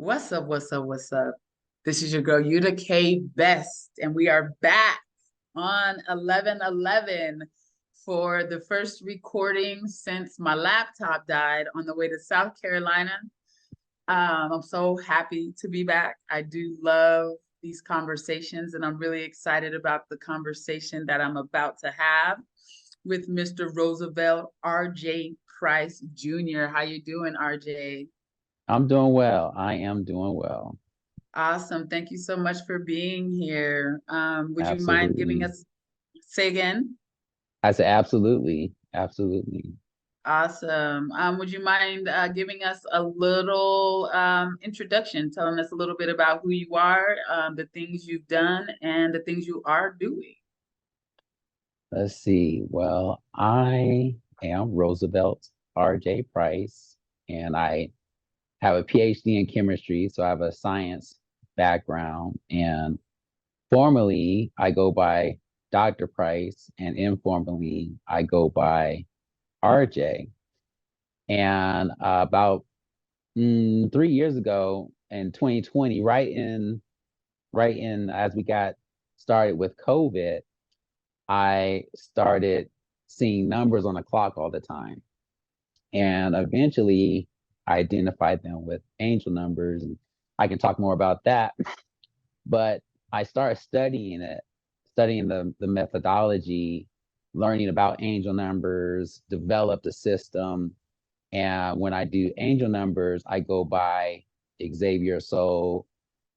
What's up? What's up? What's up? This is your girl, Yuta K Best, and we are back on 11/11 for the first recording since my laptop died on the way to South Carolina. I'm so happy to be back. I do love these conversations, and I'm really excited about the conversation that I'm about to have with Mr. Roosevelt, RJ Price Jr. How you doing, RJ? I'm doing well. I am doing well. Awesome. Thank you so much for being here. Would you mind giving Absolutely. us, say again? I said absolutely. Absolutely. Awesome. Would you mind giving us a little introduction, telling us a little bit about who you are, the things you've done, and the things you are doing? Let's see. Well, I am Roosevelt RJ Price, and I have a PhD in chemistry, so I have a science background. And formally, I go by Dr. Price, and informally, I go by RJ. And about 3 years ago in 2020, right in as we got started with COVID, I started seeing numbers on the clock all the time. And eventually I identified them with angel numbers. And I can talk more about that. But I started studying it, studying the methodology, learning about angel numbers, developed a system. And when I do angel numbers, I go by Xavier Soul,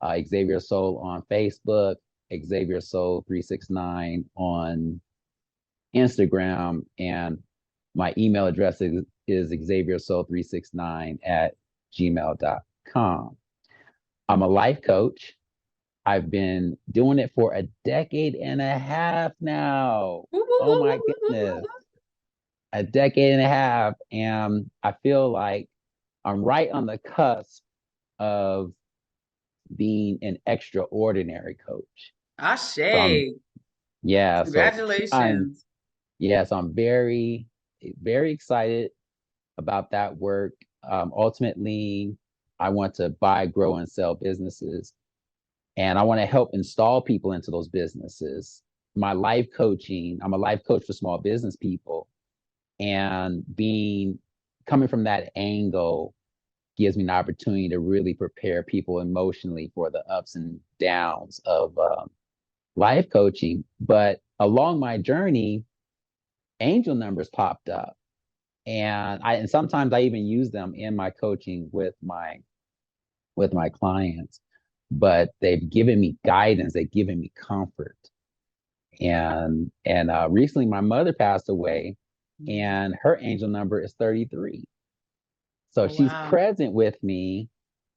Xavier Soul on Facebook, Xavier Soul 369 on Instagram, and my email address is Xavier Soul 369 at gmail.com. I'm a life coach. I've been doing it for a decade and a half now. Oh my goodness, a decade and a half. And I feel like I'm right on the cusp of being an extraordinary coach. So I'm, Ashe. yeah, so I'm, Congratulations. yes, I'm very, very excited about that work. Ultimately, I want to buy, grow, and sell businesses, and I want to help install people into those businesses. My life coaching, I'm a life coach for small business people, and being coming from that angle gives me an opportunity to really prepare people emotionally for the ups and downs of life coaching. But along my journey, angel numbers popped up, and sometimes I even use them in my coaching with my clients. But they've given me guidance, they've given me comfort. And recently my mother passed away, and her angel number is 33. So Oh, she's wow. present with me.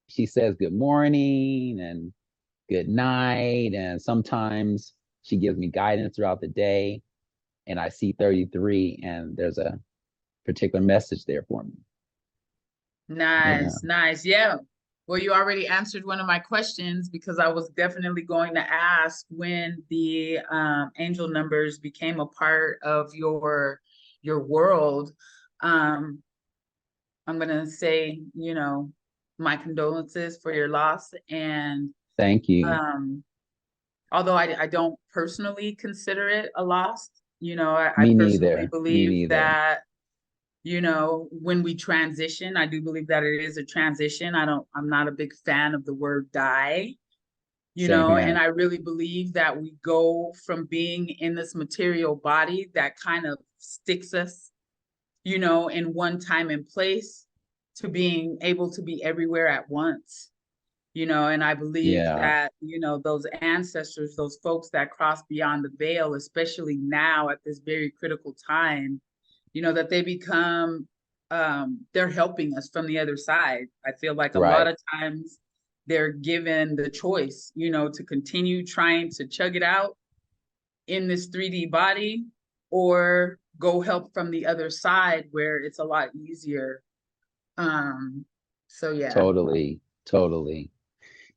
She says good morning and good night. And sometimes she gives me guidance throughout the day. And I see 33, and there's a particular message there for me. Yeah. Nice, nice. Yeah. Well, you already answered one of my questions because I was definitely going to ask when the angel numbers became a part of your world. Um, I'm gonna say, my condolences for your loss. And Thank you. um, although I don't personally consider it a loss, I Me personally neither. Me believe neither. that when we transition, I do believe that it is a transition. I'm not a big fan of the word die, Same and here. I really believe that we go from being in this material body that kind of sticks us, in one time and place to being able to be everywhere at once. And I believe Yeah. that, those ancestors, those folks that cross beyond the veil, especially now at this very critical time, that they become they're helping us from the other side. I feel like a lot Right. of times they're given the choice, to continue trying to chug it out in this 3D body or go help from the other side where it's a lot easier. Um, so yeah. Totally. Totally.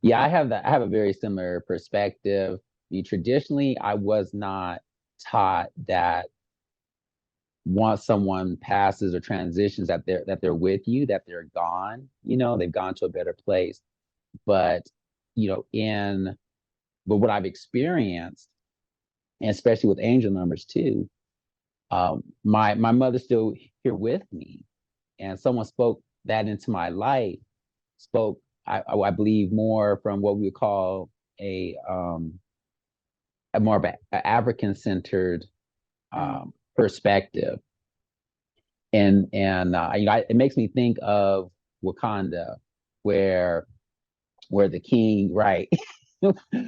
Yeah, I have a very similar perspective. Traditionally, I was not taught that once someone passes or transitions, that they're with you, that they're gone, they've gone to a better place. But, but what I've experienced, and especially with angel numbers too, my mother's still here with me, and someone spoke that into my life. Spoke, I believe, more from what we would call a more of an African centered perspective, and it makes me think of Wakanda, where the king, right,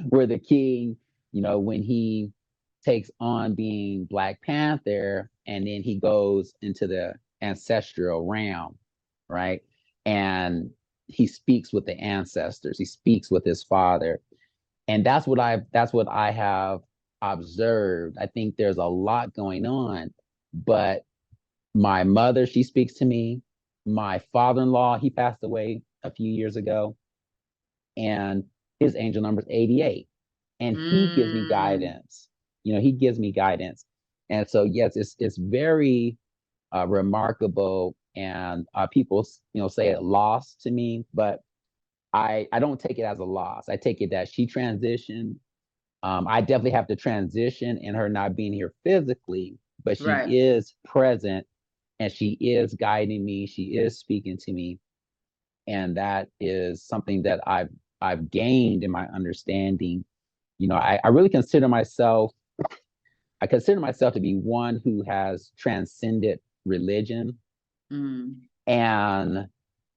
where the king, when he takes on being Black Panther, and then he goes into the ancestral realm, right, and he speaks with the ancestors, he speaks with his father, and that's what I have observed. I think there's a lot going on, but my mother, she speaks to me. My father-in-law, he passed away a few years ago, and his angel number is 88. And he gives me Mm. guidance. He gives me guidance. And so, yes, it's very remarkable. And people, say it lost to me, but I don't take it as a loss. I take it that she transitioned. I definitely have to transition in her not being here physically, but she Right. is present and she is guiding me. She is speaking to me, and that is something that I've gained in my understanding. I really consider myself. I consider myself to be one who has transcended religion, Mm. and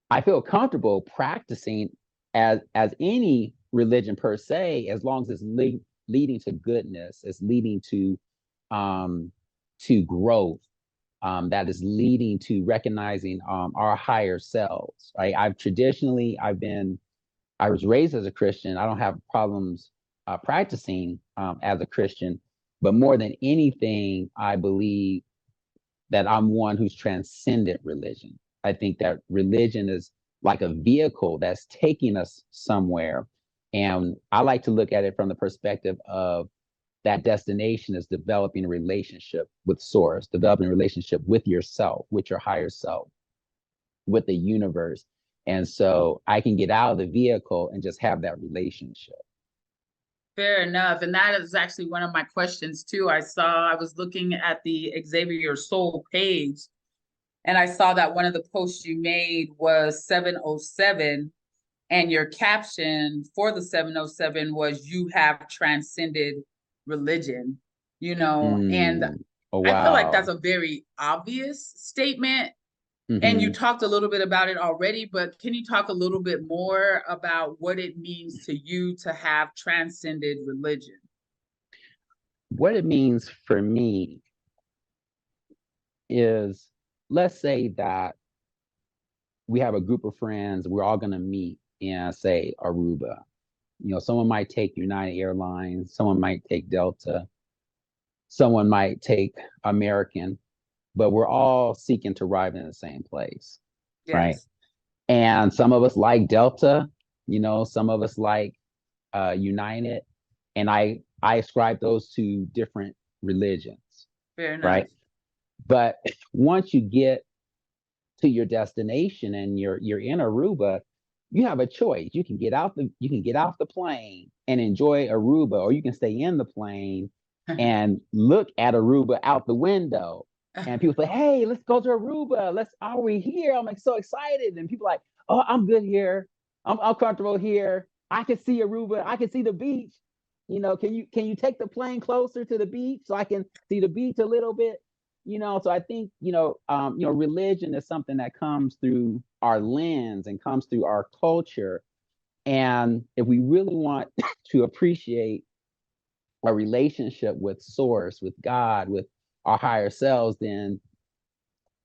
I feel comfortable practicing as any religion per se, as long as it's leading to goodness, it's leading um, to growth, that is leading to recognizing our higher selves. Right? I was raised as a Christian. I don't have problems practicing as a Christian, but more than anything, I believe that I'm one who's transcended religion. I think that religion is like a vehicle that's taking us somewhere. And I like to look at it from the perspective of that destination is developing a relationship with source, developing a relationship with yourself, with your higher self, with the universe. And so I can get out of the vehicle and just have that relationship. Fair enough. And that is actually one of my questions too. I was looking at the Xavier Soul page, and I saw that one of the posts you made was 707, and your caption for the 707 was "You have transcended religion," and Oh, I feel like that's wow. a very obvious statement. And you Hmm. talked a little bit about it already, but can you talk a little bit more about what it means to you to have transcended religion? What it means for me is, let's say that we have a group of friends, we're all going to meet in, say, Aruba. Someone might take United Airlines, someone might take Delta, someone might take American, but we're all seeking to arrive in the same place, right? Yes. And some of us like Delta, some of us like United, and I ascribe those to different religions, Fair enough. right? But once you get to your destination and you're in Aruba, you have a choice. You can get off the plane and enjoy Aruba, or you can stay in the plane and look at Aruba out the window. And people say, "Hey, let's go to Aruba. Are we here? I'm like so excited." And people are like, "Oh, I'm good here. I'm comfortable here. I can see Aruba. I can see the beach. Can you take the plane closer to the beach so I can see the beach a little bit?" So I think, religion is something that comes through our lens and comes through our culture. And if we really want to appreciate a relationship with source, with God, with our higher selves, then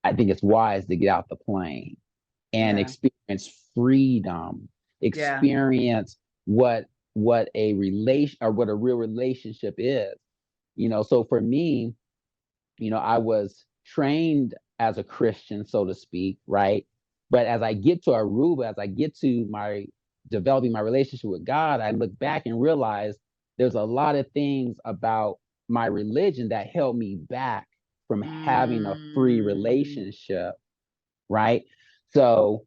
I think it's wise to get out the plane and Yeah. experience freedom, Yeah. experience what a relation or what a real relationship is. So for me, I was trained as a Christian, so to speak, right? But as I get to Aruba, as I get to my developing my relationship with God, I look back and realize there's a lot of things about my religion that held me back from having a free Mm. relationship, right? So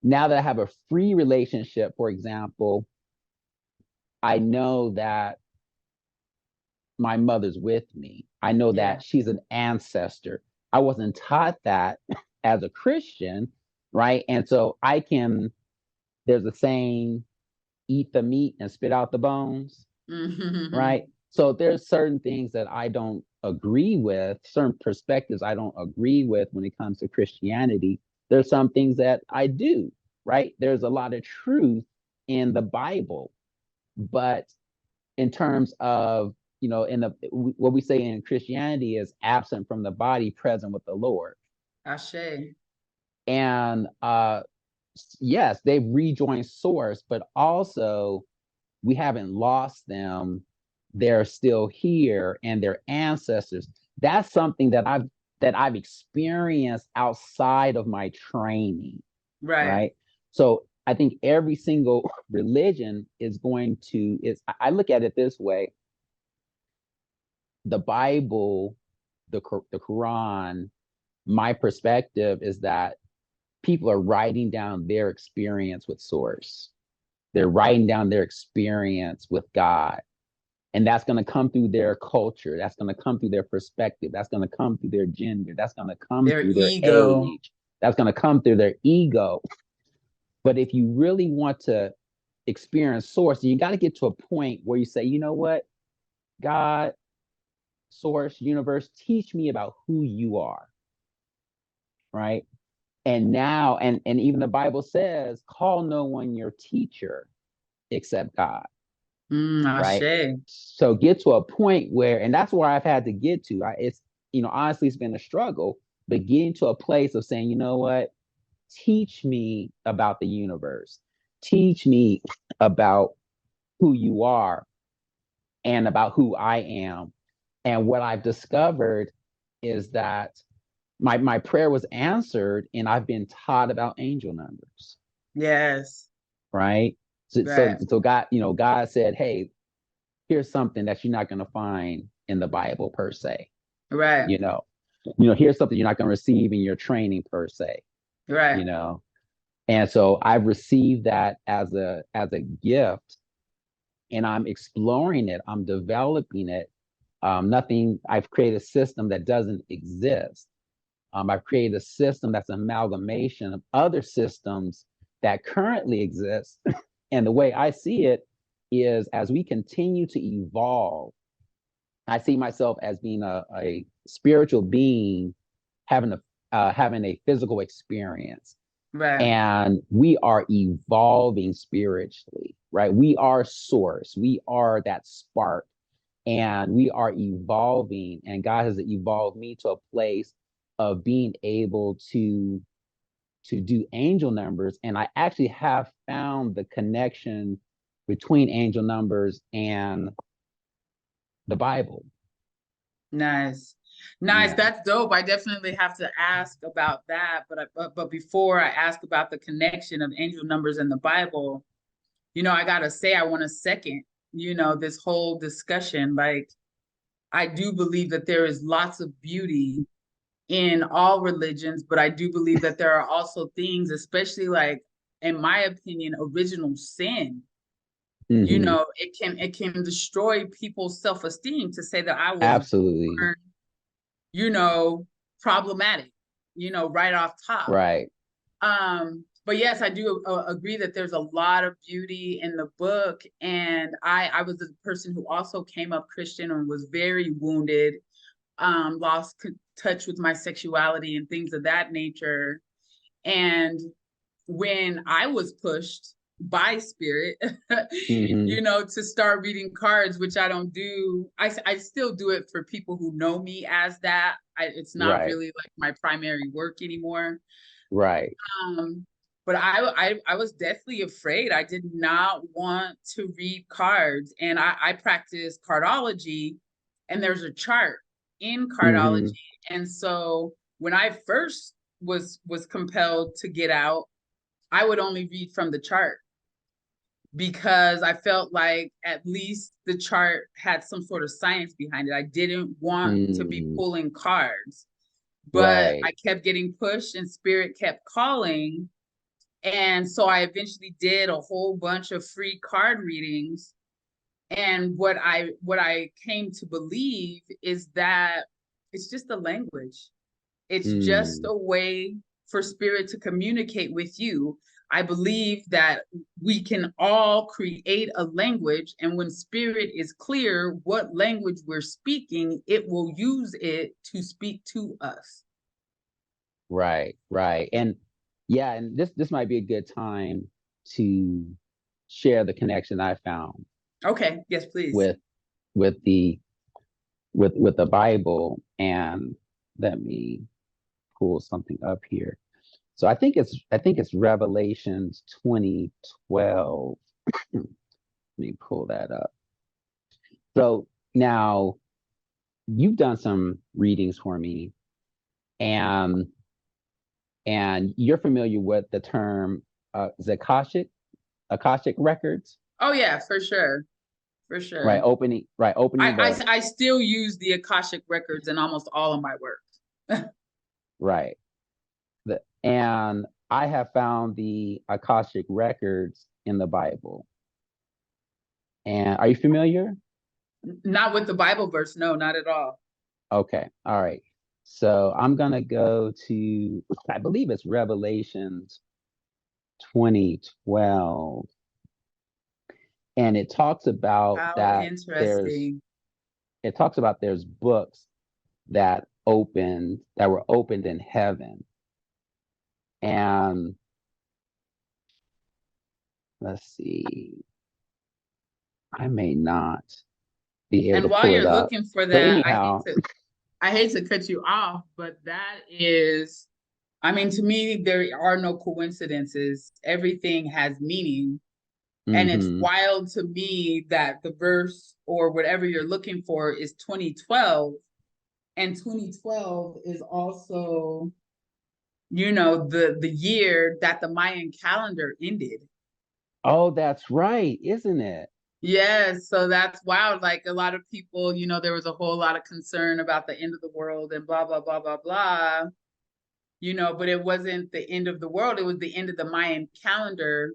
now that I have a free relationship, for example, I know that my mother's with me. I know Yeah. that she's an ancestor. I wasn't taught that as a Christian, right? And so there's a saying, eat the meat and spit out the bones, Mm-hmm. right? So there's certain things that I don't agree with, certain perspectives I don't agree with when it comes to Christianity. There's some things that I do, right? There's a lot of truth in the Bible, but in terms of, what we say in Christianity is absent from the body, present with the Lord. Ashe. And yes, they've rejoined source, but also we haven't lost them. They're still here and their ancestors. That's something that I've experienced outside of my training, Right. right? So I think every single religion is going to is I look at it this way: the Bible, the Quran. My perspective is that people are writing down their experience with Source. They're writing down their experience with God. And that's going to come through their culture. That's going to come through their perspective. That's going to come through their gender. That's going to come Their through their ego. age. That's going to come through their ego. But if you really want to experience Source, you got to get to a point where you say, you know what, God, Source, universe, teach me about who you are, right? And now, and even the Bible says, call no one your teacher except God, right? Ashe. So get to a point where, and that's where I've had to get to. It's, honestly, it's been a struggle, but getting to a place of saying, you know what, teach me about the universe, teach me about who you are and about who I am. And what I've discovered is that my prayer was answered, and I've been taught about angel numbers, Yes. right? So, so, Right. so God, God said, hey, here's something that you're not going to find in the Bible per se. Right. You know, here's something you're not going to receive in your training per se. Right. You know, and so I've received that as a gift, and I'm exploring it. I'm developing it. Nothing. I've created a system that doesn't exist. I've created a system that's an amalgamation of other systems that currently exist. And the way I see it is, as we continue to evolve, I see myself as being a spiritual being having a physical experience. Right. And we are evolving spiritually, right? We are source. We are that spark, and we are evolving. And God has evolved me to a place of being able to do angel numbers. And I actually have found the connection between angel numbers and the Bible. Nice. Nice. Yeah. That's dope. I definitely have to ask about that. But before I ask about the connection of angel numbers in the Bible, I gotta say I want to second, this whole discussion. Like, I do believe that there is lots of beauty in all religions, but I do believe that there are also things, especially like, in my opinion, original sin. Hmm. It can destroy people's self-esteem to say that I was Absolutely. born, you know, problematic, right off top. Right. But yes, I do agree that there's a lot of beauty in the book. And I was a person who also came up Christian and was very wounded, lost touch with my sexuality and things of that nature. And when I was pushed by spirit, Hmm. to start reading cards, which I don't do. I still do it for people who know me as that. It's not Right. really like my primary work anymore. Right. But I was deathly afraid. I did not want to read cards, and I practice cardology, and there's a chart in cardology, Hmm. and so when I first was compelled to get out, I would only read from the chart because I felt like at least the chart had some sort of science behind it. I didn't want to be Mm. pulling cards, but Right. I kept getting pushed and spirit kept calling. And so I eventually did a whole bunch of free card readings. And what I came to believe is that it's just a language. It's just Mm, a way for spirit to communicate with you. I believe that we can all create a language, and when spirit is clear what language we're speaking, it will use it to speak to us. right, right. And yeah, and this might be a good time to share the connection I found Okay, yes, please. with with the with the Bible. And let me pull something up here. So I think it's Revelations 20:12. Let me pull that up. So now you've done some readings for me, and you're familiar with the term Akashic records, Oh yeah, for sure. For right? sure. Opening the I still use the Akashic records in almost all of my work. right. And I have found the Akashic records in the Bible. And are you familiar? Not with the Bible verse, no, not at all. Okay. All right. So I'm gonna go to, I believe it's Revelations 20:12. And How interesting. it talks about there's books that were opened in heaven. And let's see, I may not be able And to while pull you're it up. looking for But that, anyhow, I hate to cut you off, but that is, I mean, to me, there are no coincidences. Everything has meaning. And it's hmm wild to me that the verse or whatever you're looking for is 2012. And 2012 is also, the year that the Mayan calendar ended. oh, that's right, isn't it? Yes, so that's wild. Like a lot of people, there was a whole lot of concern about the end of the world and blah, blah, blah, blah, blah, but it wasn't the end of the world. It was the end of the Mayan calendar,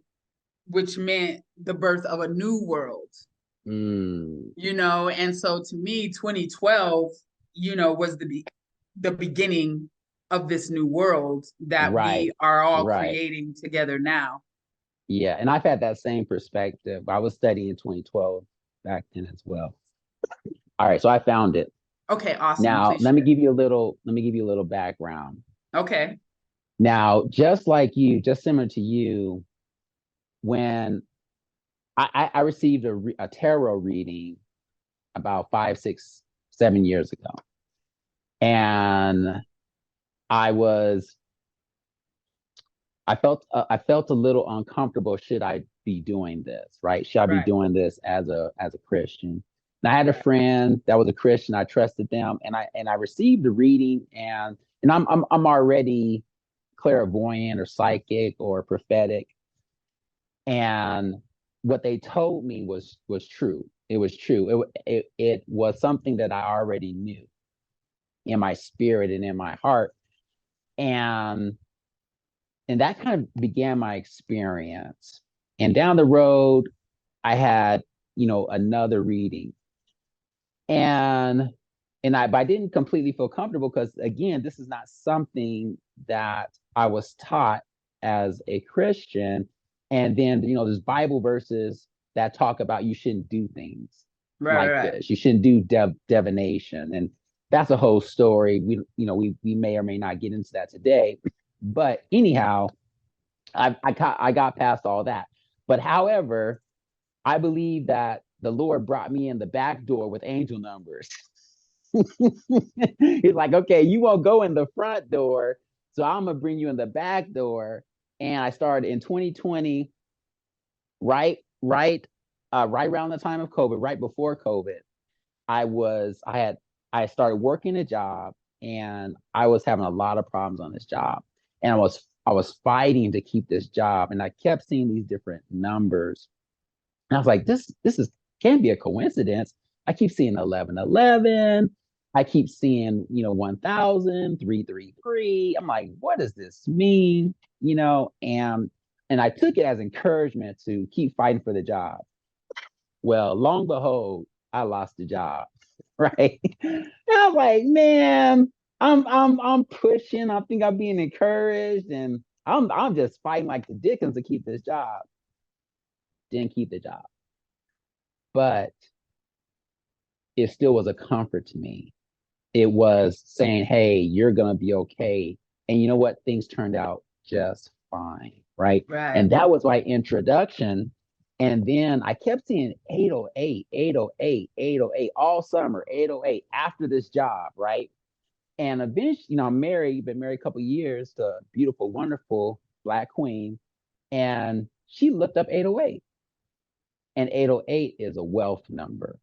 which meant the birth of a new world, Mm, and so to me, 2012, was the beginning of this new world that we right, are all right. creating together now. Yeah, and I've had that same perspective. I was studying 2012 back then as well. All right, so I found it. Okay, awesome. Now, Please share. let me give you a little background. Okay, Now, just like you, just similar to you, when I received a tarot reading about 5, 6, 7 years ago, and I was I felt a little uncomfortable. Should I be doing this? Right? Should I be right, doing this as a Christian? And I had a right. friend that was a Christian. I trusted them, and I received the reading, and I'm already clairvoyant or psychic or prophetic, and what they told me was true. It was true. It was something that I already knew in my spirit and in my heart, and that kind of began my experience. And down the road, I had, another reading. And but I didn't completely feel comfortable because again, this is not something that I was taught as a Christian. And then, there's Bible verses that talk about you shouldn't do things Right, right, like right. this. You shouldn't do divination. And that's a whole story. We may or may not get into that today. But anyhow, I got past all that. But however, I believe that the Lord brought me in the back door with angel numbers. He's like, okay, you won't go in the front door, so I'm gonna bring you in the back door. And I started in 2020, right around the time of COVID, right before COVID. I started working a job, and I was having a lot of problems on this job. And I was fighting to keep this job, and I kept seeing these different numbers. And I was like, this is can't be a coincidence. I keep seeing 1111. I keep seeing, 1000, 333. I'm like, what does this mean? And And I took it as encouragement to keep fighting for the job. Well, long and behold, I lost the job. Right. And I was like, man, I'm pushing. I think I'm being encouraged. And I'm just fighting like the Dickens to keep this job. Didn't keep the job. But it still was a comfort to me. It was saying, hey, you're gonna be okay. And you know what? Things turned out just fine. Right. Right. And that was my introduction. And then I kept seeing 808, 808, 808 all summer, 808 after this job, right? And eventually, I'm married, been married a couple of years to a beautiful, wonderful Black queen. And she looked up 808. And 808 is a wealth number.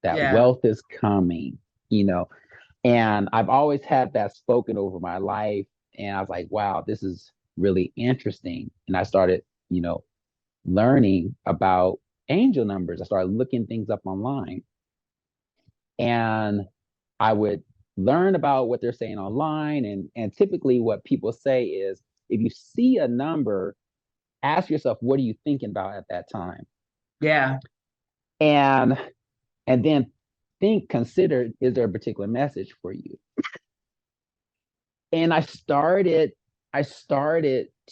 That Yeah. wealth is coming, you know. And I've always had that spoken over my life. And I was like, wow, this is really interesting. And I started, learning about angel numbers. I started looking things up online. And I would learn about what they're saying online. And typically what people say is if you see a number, ask yourself, what are you thinking about at that time? Yeah. And and then consider, is there a particular message for you? And I started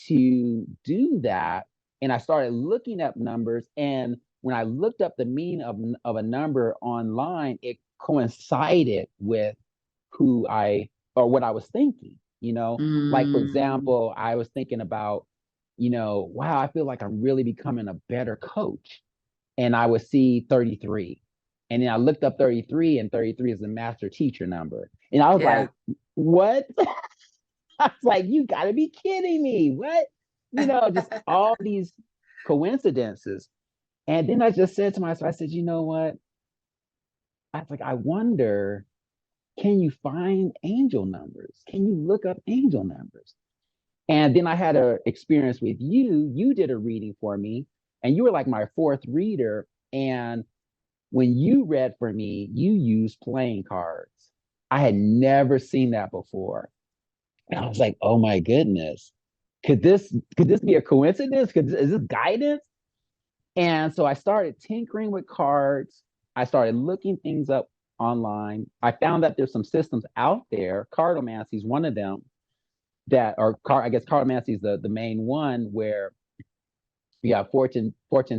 to do that, and I started looking up numbers. And when I looked up the meaning of a number online, it coincided with who I or what I was thinking. Like for Mm, example, I was thinking about, wow, I feel like I'm really becoming a better coach. And I would see 33. And then I looked up 33, and 33 is the master teacher number. And I was yeah. like, what? I was like, you gotta be kidding me. What? Just all these coincidences. And then I just said to myself, I said, you know what? I was like, I wonder, can you find angel numbers? Can you look up angel numbers? And then I had an experience with you. You did a reading for me, and you were like my fourth reader. And when you read for me, you used playing cards. I had never seen that before. And I was like, oh my goodness. Could this be a coincidence? Is this guidance? And so I started tinkering with cards. I started looking things up online. I found that there's some systems out there. Cardomancy is one of them I guess cardomancy is the main one where you have fortune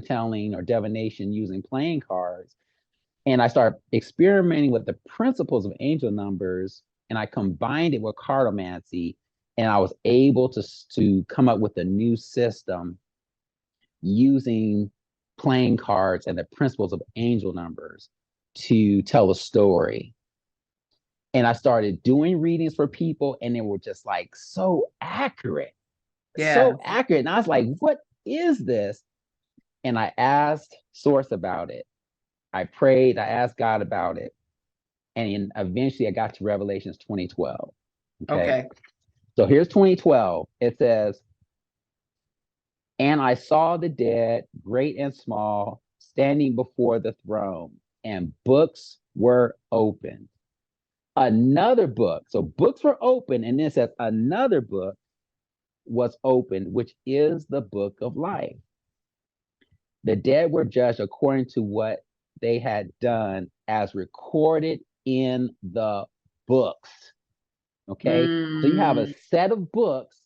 telling or divination using playing cards. And I started experimenting with the principles of angel numbers, and I combined it with cartomancy, and I was able to come up with a new system using playing cards and the principles of angel numbers to tell a story. And I started doing readings for people, and they were just like so accurate, Yeah. so accurate. And I was like, what is this? And I asked Source about it. I prayed, I asked God about it. And eventually I got to Revelations 2012. Okay. Okay. So here's 2012. It says, and I saw the dead, great and small, standing before the throne, and books were opened. Another book. So books were open, and then it says another book was opened, which is the book of life. The dead were judged according to what they had done as recorded in the books. Okay. So you have a Mm, set of books,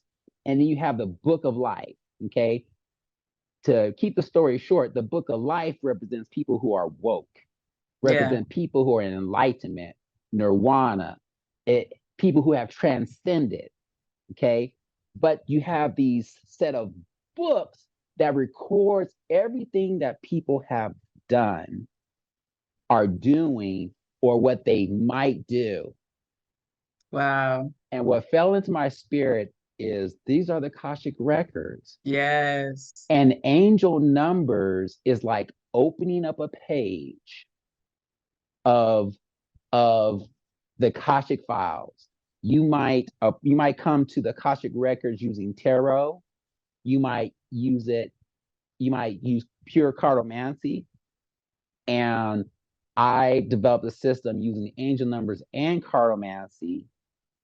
and then you have the book of life. Okay. To keep the story short, the book of life represents people who are woke, yeah. represent people who are in enlightenment, nirvana, people who have transcended. Okay. But you have these set of books that records everything that people have done, are doing, or what they might do. Wow. And what fell into my spirit is these are the Akashic records. Yes. And angel numbers is like opening up a page of of the Akashic files. You might come to the Akashic records using tarot. You might use it. You might use pure cartomancy. And I developed a system using angel numbers and cartomancy.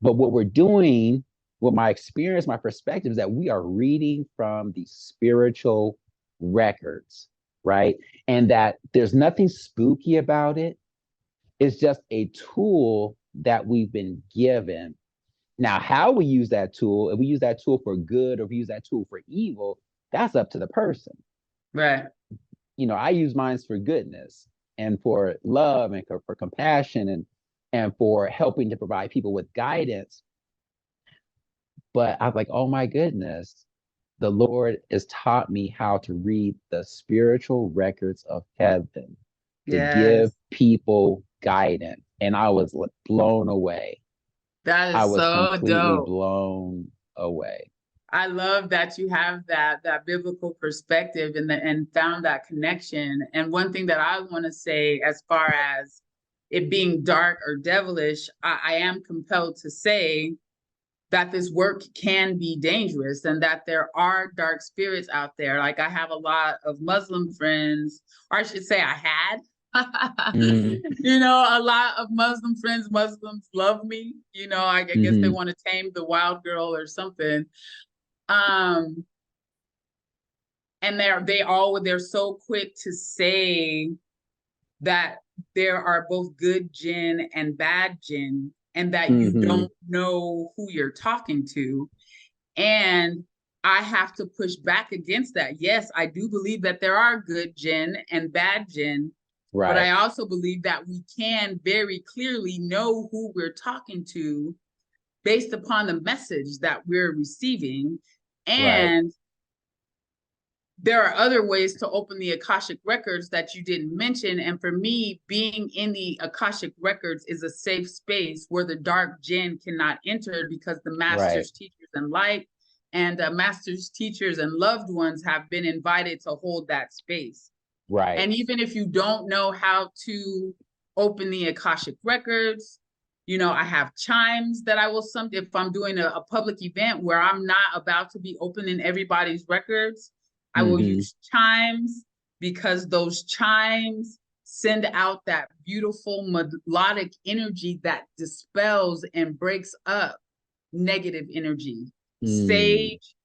But what we're doing what my experience, my perspective is that we are reading from the spiritual records, right? And that there's nothing spooky about it. It's just a tool that we've been given. Now, how we use that tool, if we use that tool for good or if we use that tool for evil, that's up to the person. Right. I use mine for goodness and for love and for compassion and for helping to provide people with guidance. But I was like, oh my goodness, the Lord has taught me how to read the spiritual records of heaven to give Yes. people guidance. And I was blown away. That I is was so completely dope. blown away. I love that you have that biblical perspective and found that connection. And one thing that I want to say, as far as it being dark or devilish, I am compelled to say that this work can be dangerous and that there are dark spirits out there. Like, I have a lot of Muslim friends, or I should say I had. Mm, A lot of Muslim friends. Muslims love me. I guess they hmm want to tame the wild girl or something. Um, and they're so quick to say that there are both good jinn and bad jinn, and that you hmm don't know who you're talking to. And I have to push back against that. Yes, I do believe that there are good jinn and bad jinn, but Right, I also believe that we can very clearly know who we're talking to based upon the message that we're receiving. right, And there are other ways to open the Akashic records that you didn't mention. And for me, being in the Akashic records is a safe space where the dark jinn cannot enter, because the right, masters, teachers, and light and masters, teachers, and loved ones have been invited to hold that space. right. And even if you don't know how to open the Akashic records, I have chimes that I will if I'm doing a public event where I'm not about to be opening everybody's records, I will hmm use chimes, because those chimes send out that beautiful melodic energy that dispels and breaks up negative energy. Mm, Sage,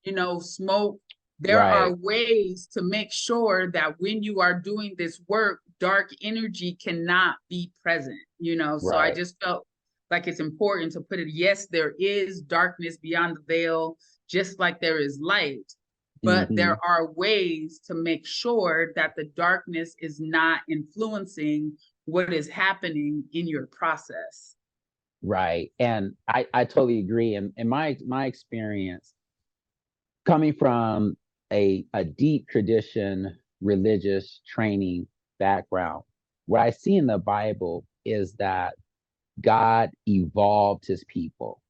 smoke. There are right, ways to make sure that when you are doing this work, dark energy cannot be present. So I right. just felt like it's important to put it. Yes, there is darkness beyond the veil, just like there is light, but hmm there are ways to make sure that the darkness is not influencing what is happening in your process. Right. And I totally agree. And in my experience, coming from a deep tradition, religious training background, what I see in the Bible is that God evolved his people.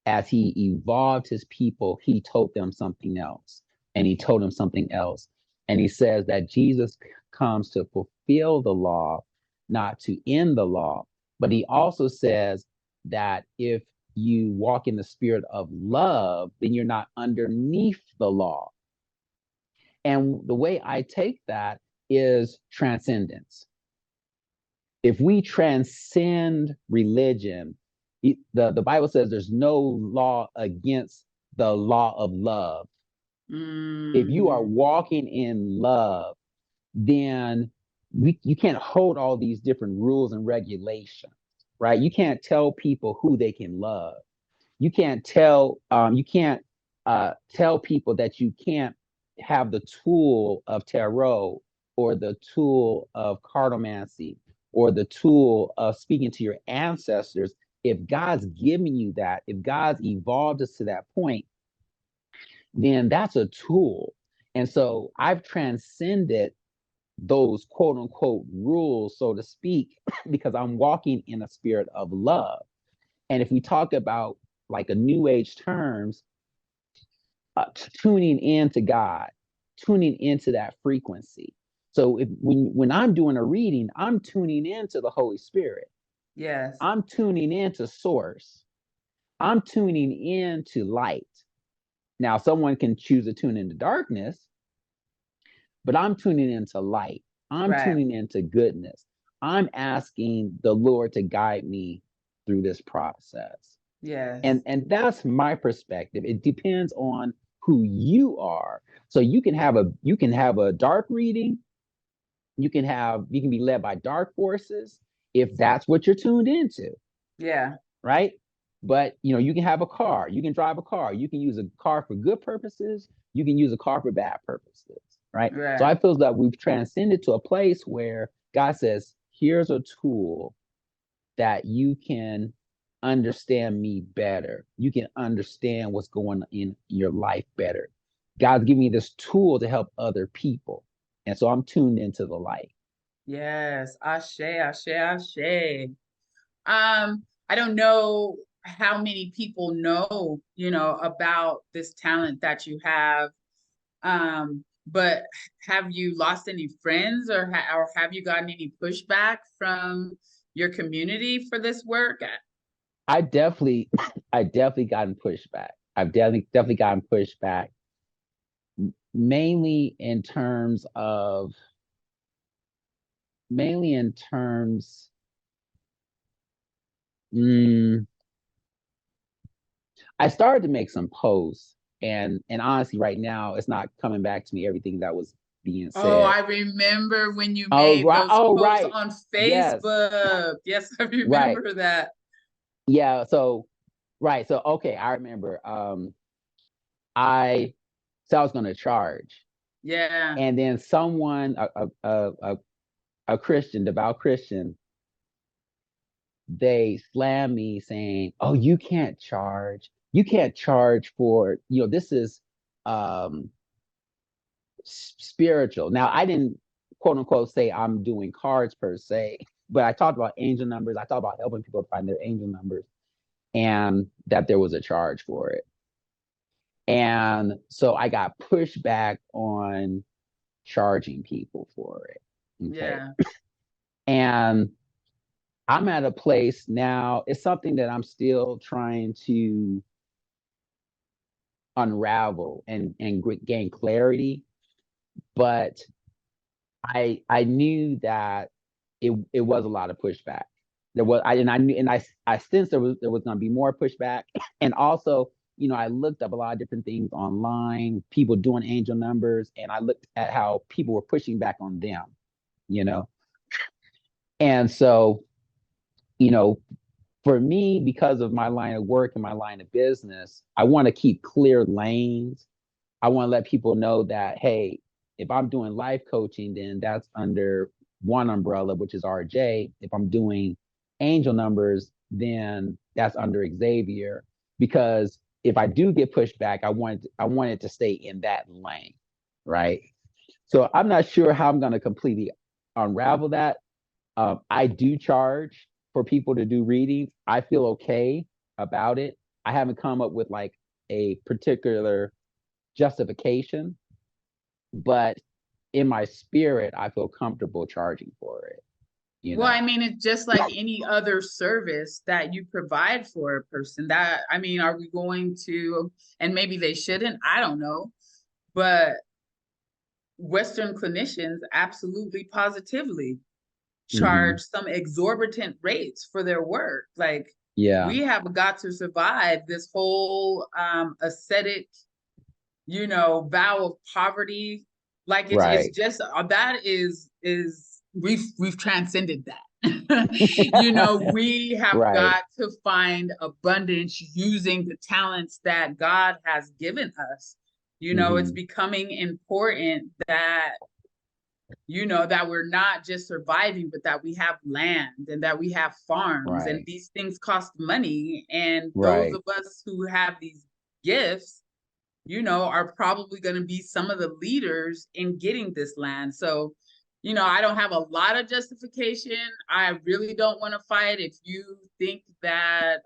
As he evolved his people, he told them something else, and he told them something else. And he says that Jesus comes to fulfill the law, not to end the law. But he also says that if you walk in the spirit of love, then you're not underneath the law. And the way I take that is transcendence. If we transcend religion, the Bible says there's no law against the law of love. If you are Mm, walking in love, then you can't hold all these different rules and regulations, right? You can't tell people who they can love. You can't tell people that you can't have the tool of tarot or the tool of cartomancy or the tool of speaking to your ancestors. If God's given you that, if God's evolved us to that point, then that's a tool. And so I've transcended those quote unquote rules, so to speak, because I'm walking in a spirit of love. And if we talk about like a new age terms, tuning into God, tuning into that frequency. So when I'm doing a reading, I'm tuning into the Holy Spirit. yes, I'm tuning into source. I'm tuning into light. Now, someone can choose to tune into darkness, but I'm tuning into light. I'm right. tuning into goodness. I'm asking the Lord to guide me through this process. Yes. And that's my perspective. It depends on who you are. So you can have a dark reading, you can be led by dark forces if that's what you're tuned into, Yeah. right? But you can have a car, you can drive a car, you can use a car for good purposes, you can use a car for bad purposes, right? So Right. I feel that we've transcended to a place where God says, here's a tool that you can understand me better. You can understand what's going on in your life better. God's giving me this tool to help other people. And so I'm tuned into the light. Yes. Ashe, ashe, ashe. I don't know how many people know, about this talent that you have. But have you lost any friends, or have you gotten any pushback from your community for this work? I definitely, I definitely gotten pushback. I've definitely gotten pushback, mainly in terms of, mainly in terms, mm, I started to make some posts, and honestly, right now, it's not coming back to me everything that was being Oh, said. I remember when you Oh made right, those oh posts right, on yes, Facebook. Yes, I right, remember that. yeah. So right, so okay, I remember. I I was going to charge, Yeah. and then someone, a Christian, devout Christian, they slammed me saying, "Oh, you can't charge. You can't charge for this is um spiritual." Now, I didn't quote unquote say I'm doing cards per se, but I talked about angel numbers. I talked about helping people find their angel numbers, and that there was a charge for it. And so I got pushed back on charging people for it. Okay. Yeah. And I'm at a place now, it's something that I'm still trying to unravel and gain clarity, but I knew that it was a lot of pushback. There was I knew, and I sensed there was going to be more pushback, and also I looked up a lot of different things online, people doing angel numbers, and I looked at how people were pushing back on them, you know, and so you know for me, because of my line of work and my line of business, I want to keep clear lanes. I want to let people know that, hey, if I'm doing life coaching, then that's under one umbrella, which is RJ. If I'm doing angel numbers, then that's under Xavier. Because if I do get pushed back, I want it to stay in that lane, right? So I'm not sure how I'm going to completely unravel that. I do charge for people to do readings. I feel okay about it. I haven't come up with like a particular justification, but in my spirit, I feel comfortable charging for it, you Well, know? I mean, it's just like any other service that you provide for a person. That, I mean, are we going to, and maybe they shouldn't, I don't know, but Western clinicians absolutely positively Hmm. charge some exorbitant rates for their work. Like, Yeah, we have got to survive this whole ascetic, vow of poverty. Like, it's right. just that is we've transcended that. We have Right, got to find abundance using the talents that God has given us. It's hmm, becoming important that that we're not just surviving, but that we have land and that we have farms, and right, these things cost money. And those right, of us who have these gifts, are probably going to be some of the leaders in getting this land. So, I don't have a lot of justification. I really don't want to fight. If you think that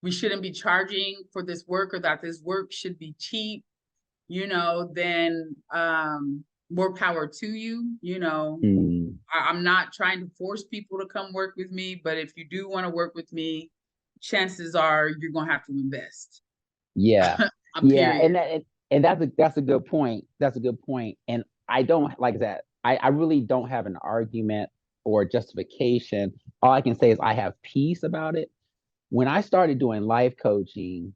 we shouldn't be charging for this work, or that this work should be cheap, then more power to you. mm, I'm not trying to force people to come work with me, but if you do want to work with me, chances are you're going to have to invest. yeah, A yeah, period. and that's a good point. That's a good point. And I don't like that. I really don't have an argument or justification. All I can say is I have peace about it. when I started doing life coaching,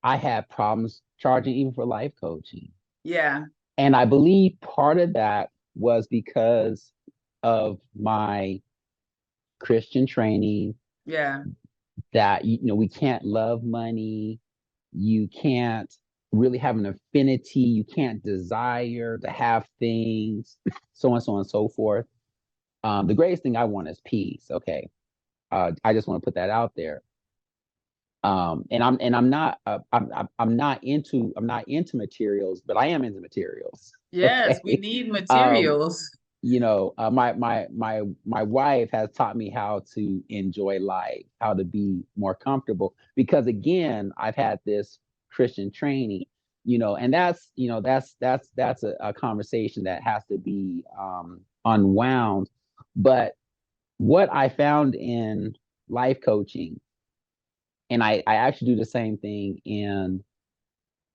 I had problems charging even for life coaching. Yeah. And I believe part of that was because of my Christian training, Yeah. that we can't love money, you can't really have an affinity, you can't desire to have things, so on, so on and so forth. The greatest thing I want is peace. Okay. I just want to put that out there. I'm not I'm not into materials, but I am into materials. Yes, we Okay. need Um, materials. my wife has taught me how to enjoy life, how to be more comfortable, because again, I've had this Christian training, and that's a conversation that has to be unwound. But what I found in life coaching, and I actually do the same thing in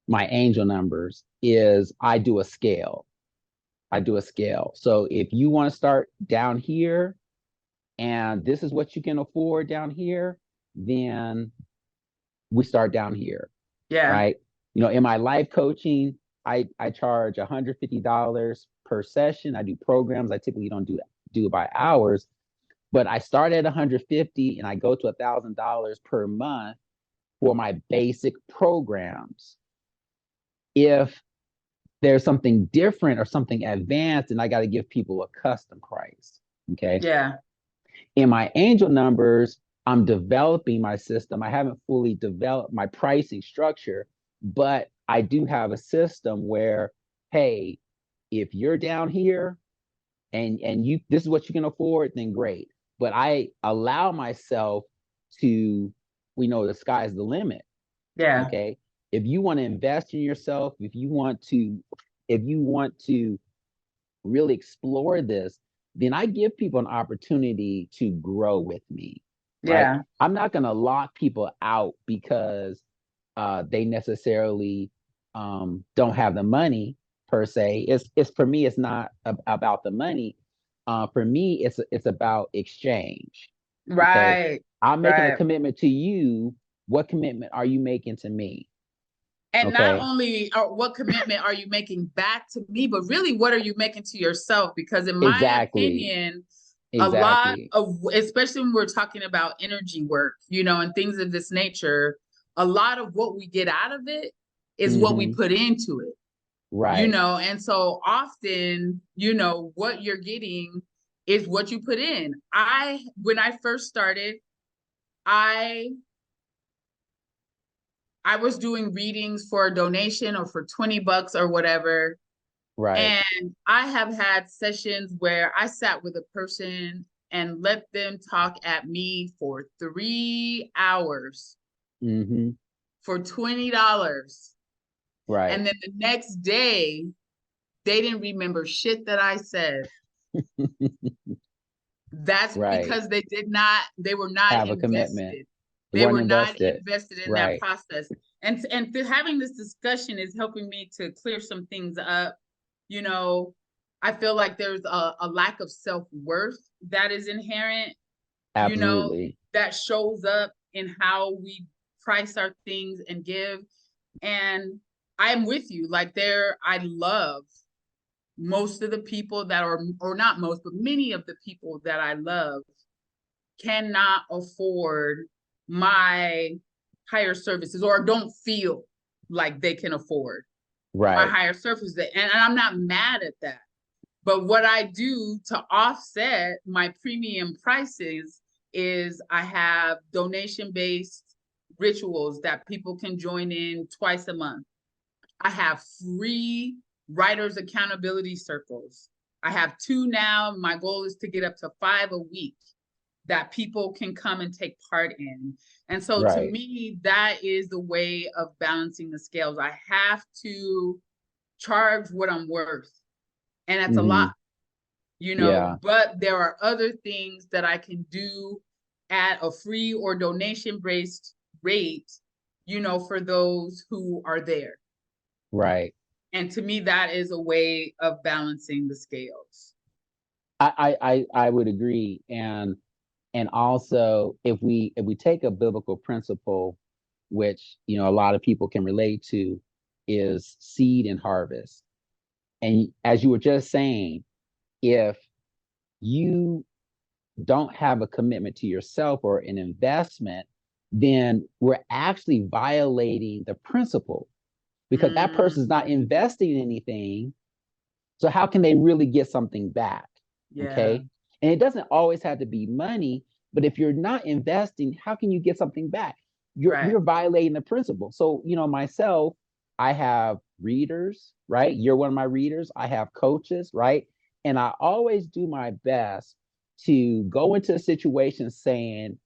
my angel numbers, is I do a scale. I do a scale. So if you want to start down here and this is what you can afford down here, then we start down here, Yeah. right? In my life coaching, I charge $150 per session. I do programs. I typically don't do it by hours, but I start at 150 and I go to $1,000 per month for my basic programs. If there's something different or something advanced, and I got to give people a custom price. Okay. Yeah. In my angel numbers, I'm developing my system. I haven't fully developed my pricing structure, but I do have a system where, hey, if you're down here and you this is what you can afford, then great. But I allow myself to, we know the sky's the limit. Yeah. Okay. If you want to invest in yourself, if you want to really explore this, then I give people an opportunity to grow with me, right? Yeah. I'm not going to lock people out because they necessarily don't have the money per se. It's for me, it's not about the money. For me, it's about exchange. Okay, Right. I'm making a Right. commitment to you. What commitment are you making to me? And not Okay, only what commitment are you making back to me, but really what are you making to yourself? Because in my exactly, opinion, a lot exactly. of, especially when we're talking about energy work, and things of this nature, a lot of what we get out of it is what we Hmm. put into it, Right, and so often, what you're getting is what you put in. When I first started, I I was doing readings for a donation or for $20 or whatever. right. And I have had sessions where I sat with a person and let them talk at me for 3 hours Hmm. for $20. Right. And then the next day, they didn't remember shit that I said. That's Right. because they were not Have a commitment. invested. They They weren't were not invested. invested in that Right. process. And having this discussion is helping me to clear some things up. You know, I feel like there's a lack of self-worth that is inherent, you know, Absolutely. that shows up in how we price our things and give. And I'm with you. Like I love most of the people that are, or not most, but many of the people that I love cannot afford my higher services or don't feel like they can afford my Right. higher services. And I'm not mad at that. But what I do to offset my premium prices is I have donation based rituals that people can join in twice a month. I have free writers accountability circles. I have 2 now. My goal is to get up to 5 a week that people can come and take part in. And so to Right. me, that is the way of balancing the scales. I have to charge what I'm worth. And that's a lot, Hmm. Yeah. but there are other things that I can do at a free or donation based rate, for those who are there. Right. And to me, that is a way of balancing the scales. I would agree. And And also, if we take a biblical principle, which a lot of people can relate to, is seed and harvest. And as you were just saying, if you don't have a commitment to yourself or an investment, then we're actually violating the principle, because that person's not investing in anything. So how can they really get something back? Yeah. Okay. And it doesn't always have to be money, but if you're not investing, how can you get something back? You're violating the principle. So, myself, I have readers, right? You're one of my readers. I have coaches, right? And I always do my best to go into a situation saying,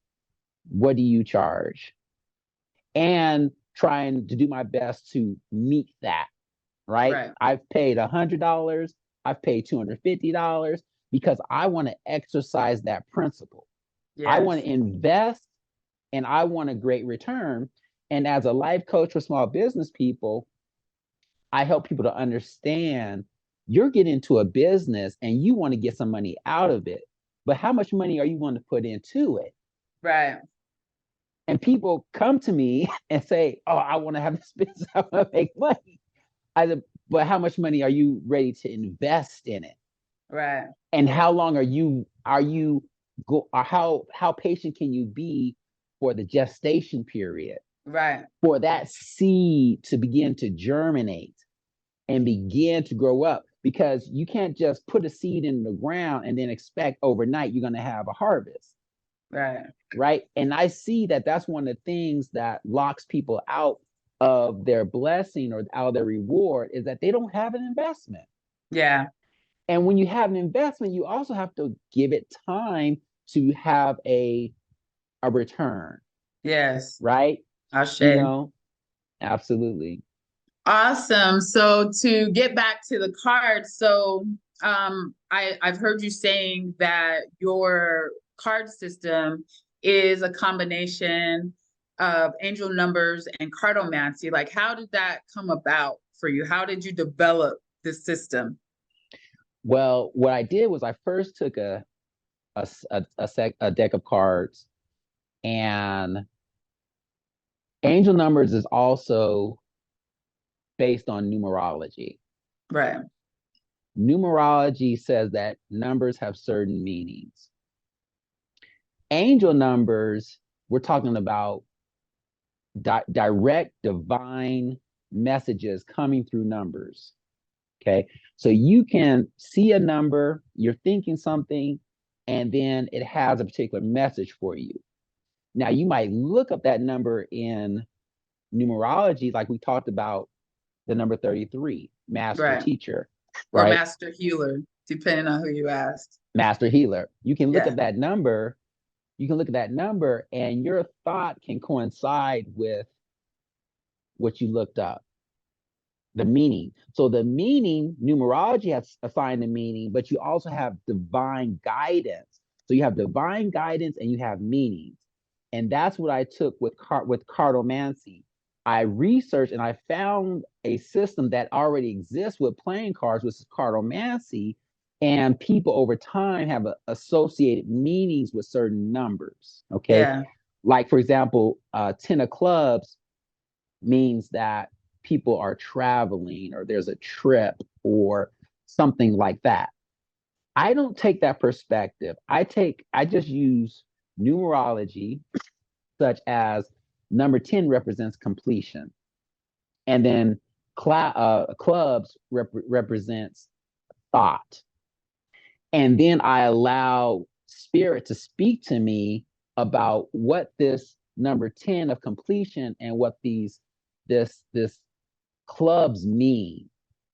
what do you charge? And trying to do my best to meet that, right? I've paid $100, I've paid $250 because I want to exercise that principle. Yes. I want to invest and I want a great return. And as a life coach for small business people, I help people to understand you're getting into a business and you want to get some money out of it, but how much money are you going to put into it? Right. And people come to me and say, oh, I want to have this business, I want to make money. I said, but how much money are you ready to invest in it? Right. And how long are you or how patient can you be for the gestation period? Right. For that seed to begin to germinate and begin to grow up, because you can't just put a seed in the ground and then expect overnight you're going to have a harvest. Right. And I see that that's one of the things that locks people out of their blessing or out of their reward, is that they don't have an investment. Yeah. And when you have an investment, you also have to give it time to have a return. Yes. Right. Ashe. Absolutely. Awesome. So to get back to the cards, so I've heard you saying that your card system is a combination of angel numbers and cartomancy. Like, how did that come about for you? How did you develop this system? Well, what I did was I first took a deck of cards, and angel numbers is also based on numerology. Right. Numerology says that numbers have certain meanings. Angel numbers, we're talking about direct divine messages coming through numbers. Okay. So you can see a number, you're thinking something, and then it has a particular message for you. Now, you might look up that number in numerology, like we talked about the number 33, master teacher, right? Or master healer, depending on who you asked. Master healer. You can look at that number. You can look at that number, and your thought can coincide with what you looked up, the meaning. So the meaning, numerology has assigned the meaning, but you also have divine guidance. So you have divine guidance and you have meanings. And that's what I took with cartomancy. I researched and I found a system that already exists with playing cards, which is cartomancy. And people over time have associated meanings with certain numbers. Okay. Yeah. Like, for example, 10 of clubs means that people are traveling or there's a trip or something like that. I don't take that perspective. I just use numerology, such as number 10 represents completion. And then clubs represents thought. And then I allow spirit to speak to me about what this number 10 of completion and what this clubs mean.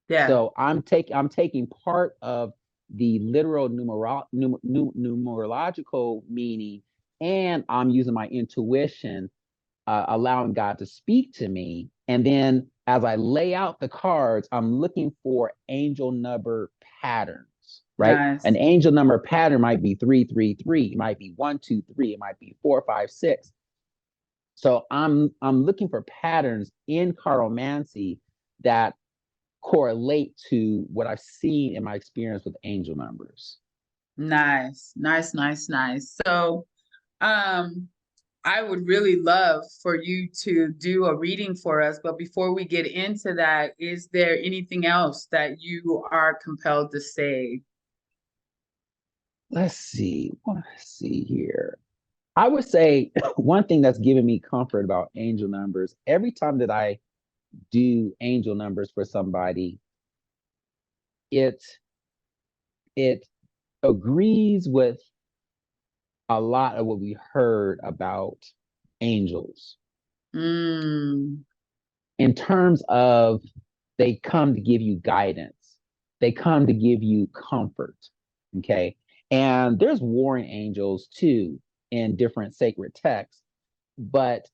Yeah. So I'm taking part of the literal numerological meaning, and I'm using my intuition, allowing God to speak to me. And then as I lay out the cards, I'm looking for angel number patterns. Right. Nice. An angel number pattern might be 333, it might be 123, it might be 456. So I'm looking for patterns in cartomancy that correlate to what I've seen in my experience with angel numbers. Nice. So I would really love for you to do a reading for us, but before we get into that, is there anything else that you are compelled to say? Let's see. Let's see here. I would say one thing that's given me comfort about angel numbers, every time that I do angel numbers for somebody, it it agrees with a lot of what we heard about angels Mm, in terms of they come to give you guidance. They come to give you comfort. Okay. And there's warring angels too in different sacred texts. But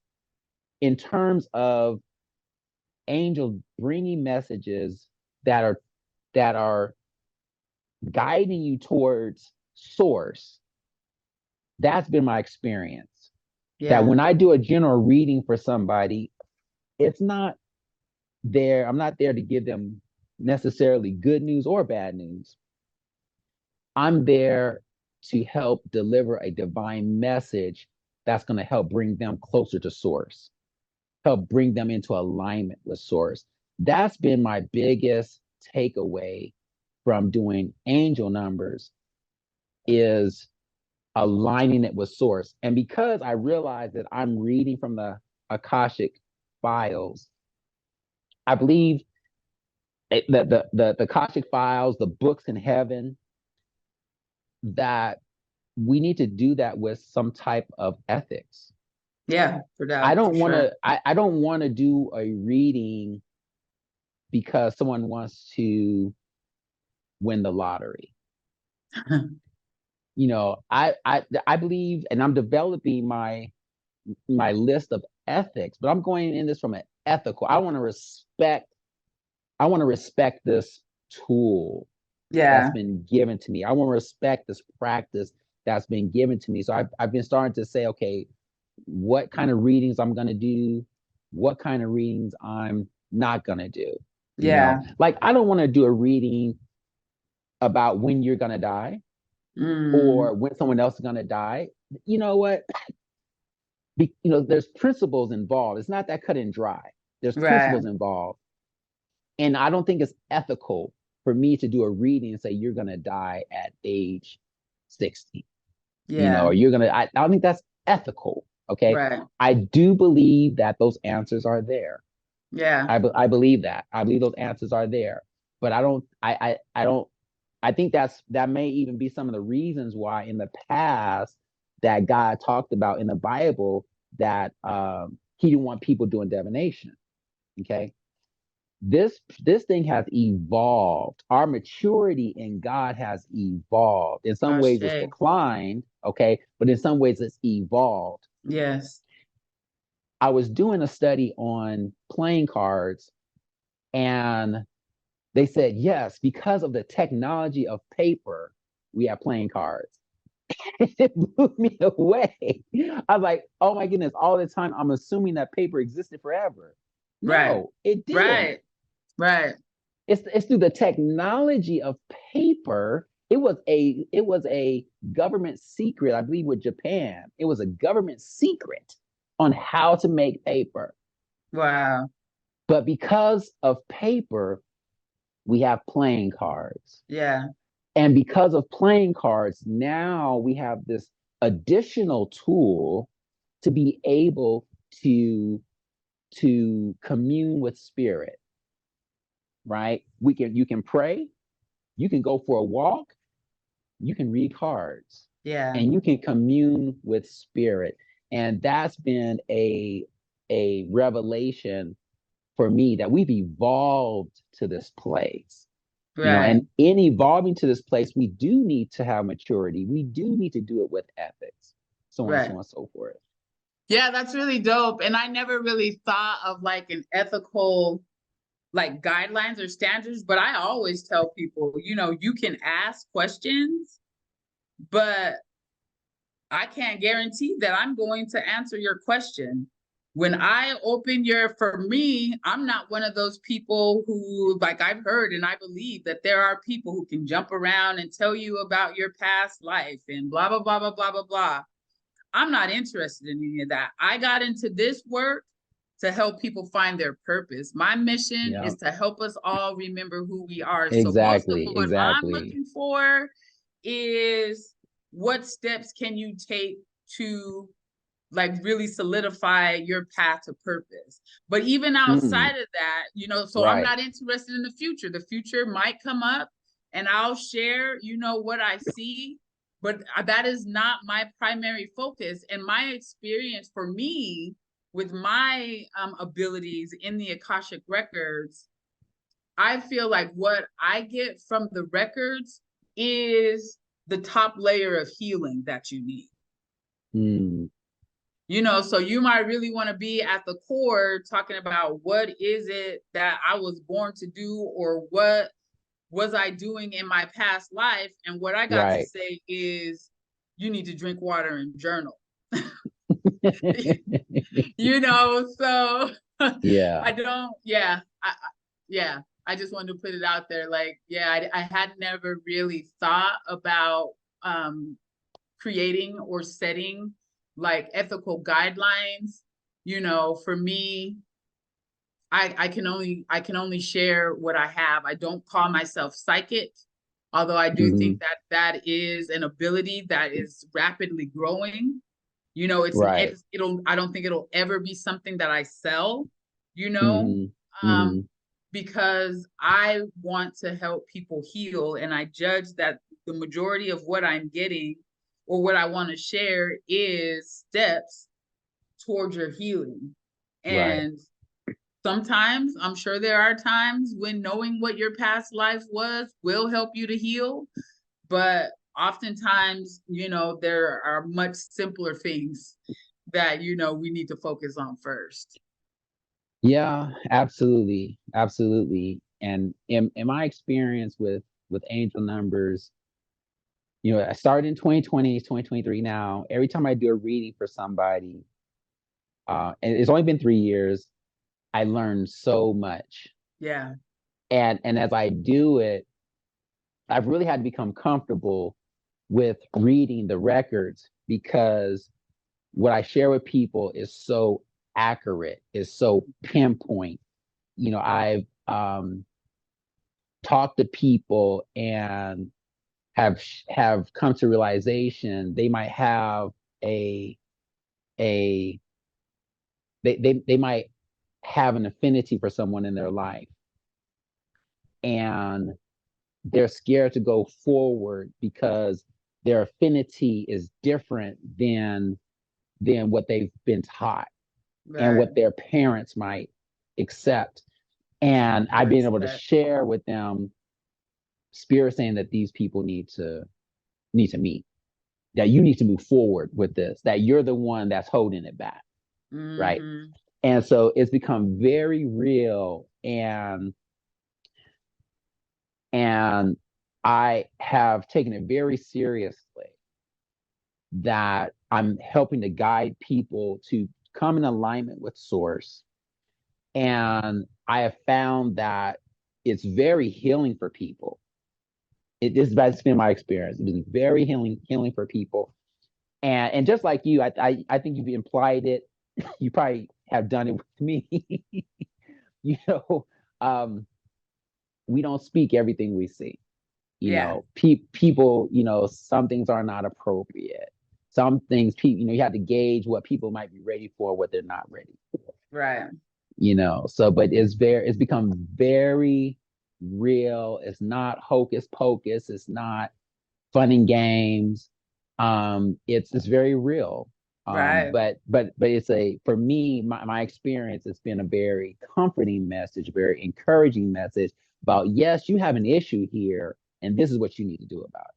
in terms of angels bringing messages that are guiding you towards source, that's been my experience. That yeah, when I do a general reading for somebody, it's not there. I'm not there to give them necessarily good news or bad news. I'm there to help deliver a divine message that's going to help bring them closer to source, help bring them into alignment with source. That's been my biggest takeaway from doing angel numbers is aligning it with source. And because I realize that I'm reading from the Akashic files, I believe that the Akashic files, the books in heaven, that we need to do that with some type of ethics. yeah, for I that, for don't want sure. to I don't want to do a reading because someone wants to win the lottery. You know, I believe and I'm developing my list of ethics, but I'm going in this from an ethical. I want to respect this tool that's Yeah, been given to me. I want to respect this practice that's been given to me. So I've been starting to say, okay, what kind of readings I'm going to do, what kind of readings I'm not going to do. You know, yeah. like I don't want to do a reading about when you're going to die Mm, or when someone else is going to die. You know what? There's principles involved. It's not that cut and dry. There's right. principles involved. And I don't think it's ethical for me to do a reading and say, you're going to die at age 60, Yeah, or you're going to, I don't think that's ethical. Okay. right. I do believe that those answers are there. Yeah, I believe that. I believe those answers are there. But I don't, I think that may even be some of the reasons why in the past that God talked about in the Bible that he didn't want people doing divination. Okay. This thing has evolved. Our maturity in God has evolved. In some ways, it's Ashe. declined, okay, but in some ways, it's evolved. Yes. I was doing a study on playing cards, and they said yes, because of the technology of paper, we have playing cards. It blew me away. I was like, oh my goodness, all the time I'm assuming that paper existed forever. Right. No, it didn't. Right. Right. It's through the technology of paper. It was a government secret, I believe, with Japan. It was a government secret on how to make paper. Wow. But because of paper, we have playing cards. Yeah. And because of playing cards, now we have this additional tool to be able to commune with spirit, right? You can pray, you can go for a walk, you can read cards, Yeah. and you can commune with spirit. And that's been a revelation for me that we've evolved to this place. Right. And in evolving to this place, we do need to have maturity. We do need to do it with ethics, so on and so Right. on and so forth. Yeah, that's really dope. And I never really thought of like an ethical like guidelines or standards, but I always tell people, you can ask questions, but I can't guarantee that I'm going to answer your question. When I open for me, I'm not one of those people who, like I've heard and I believe that there are people who can jump around and tell you about your past life and blah, blah, blah, blah, blah, blah, blah. I'm not interested in any of that. I got into this work to help people find their purpose. My mission Yeah. is to help us all remember who we are. So most of Exactly. what I'm Exactly. looking for is what steps can you take to like really solidify your path to purpose. But even outside of that, you know, so I'm Right. not interested in the future. The future might come up and I'll share, you know, what I see, but that is not my primary focus. And my experience for me with my abilities in the Akashic records, I feel like what I get from the records is the top layer of healing that you need. Mm. You know, so you might really want to be at the core talking about what is it that I was born to do, or what was I doing in my past life. And what I got to Right. say is you need to drink water and journal. You know, so Yeah. I don't, yeah, yeah, I just wanted to put it out there. Like, yeah, I had never really thought about creating or setting like ethical guidelines. You know, for me, I can only share what I have. I don't call myself psychic, although I do Hmm. think that that is an ability that is rapidly growing. You know, Right. it'll I don't think it'll ever be something that I sell, you know, Hmm. um, Hmm. because I want to help people heal, and I judge that the majority of what I'm getting or what I want to share is steps towards your healing. Right. And sometimes, I'm sure there are times when knowing what your past life was will help you to heal, but oftentimes, you know, there are much simpler things that, you know, we need to focus on first. Yeah, absolutely. Absolutely. And in my experience with angel numbers, you know, I started in 2020, it's 2023 now. Every time I do a reading for somebody, and it's only been 3 years, I learned so much. Yeah, And as I do it, I've really had to become comfortable with reading the records because what I share with people is so accurate, is so pinpoint. You know, I've talked to people and have come to realization they might have a a they might have an affinity for someone in their life, and they're scared to go forward because their affinity is different than what they've been taught and right. what their parents might accept. And I've been able to Respect. share with them spirit saying that these people need to meet, that you need to move forward with this, that you're the one that's holding it back, right? Mm-hmm. And so it's become very real, and I have taken it very seriously that I'm helping to guide people to come in alignment with source. And I have found that it's very healing for people. That's been my experience. It's been very healing for people. And just like you, I think you've implied it. You probably have done it with me. You know, um, we don't speak everything we see. You Yeah, know, people, you know, some things are not appropriate. Some things, people, you know, you have to gauge what people might be ready for, what they're not ready for. right, You know, so but it's become very real. It's not hocus pocus. It's not fun and games. It's very real. right. But it's a for me, my experience, it's been a very comforting message, a very encouraging message about yes, you have an issue here, and this is what you need to do about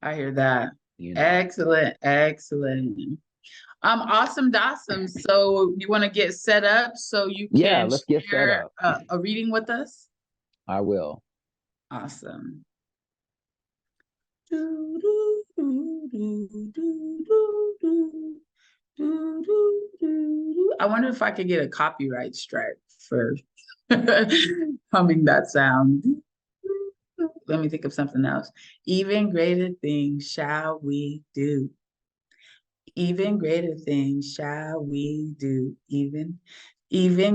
I hear that. it, you know. Excellent, excellent. Awesome, Dawson. So you want to get set up so you Yeah, can let's get set share up. a reading with us? I will. Awesome. I wonder if I could get a copyright strike for humming that sound. Let me think of something else. Even greater things shall we do. Even greater things shall we do. Even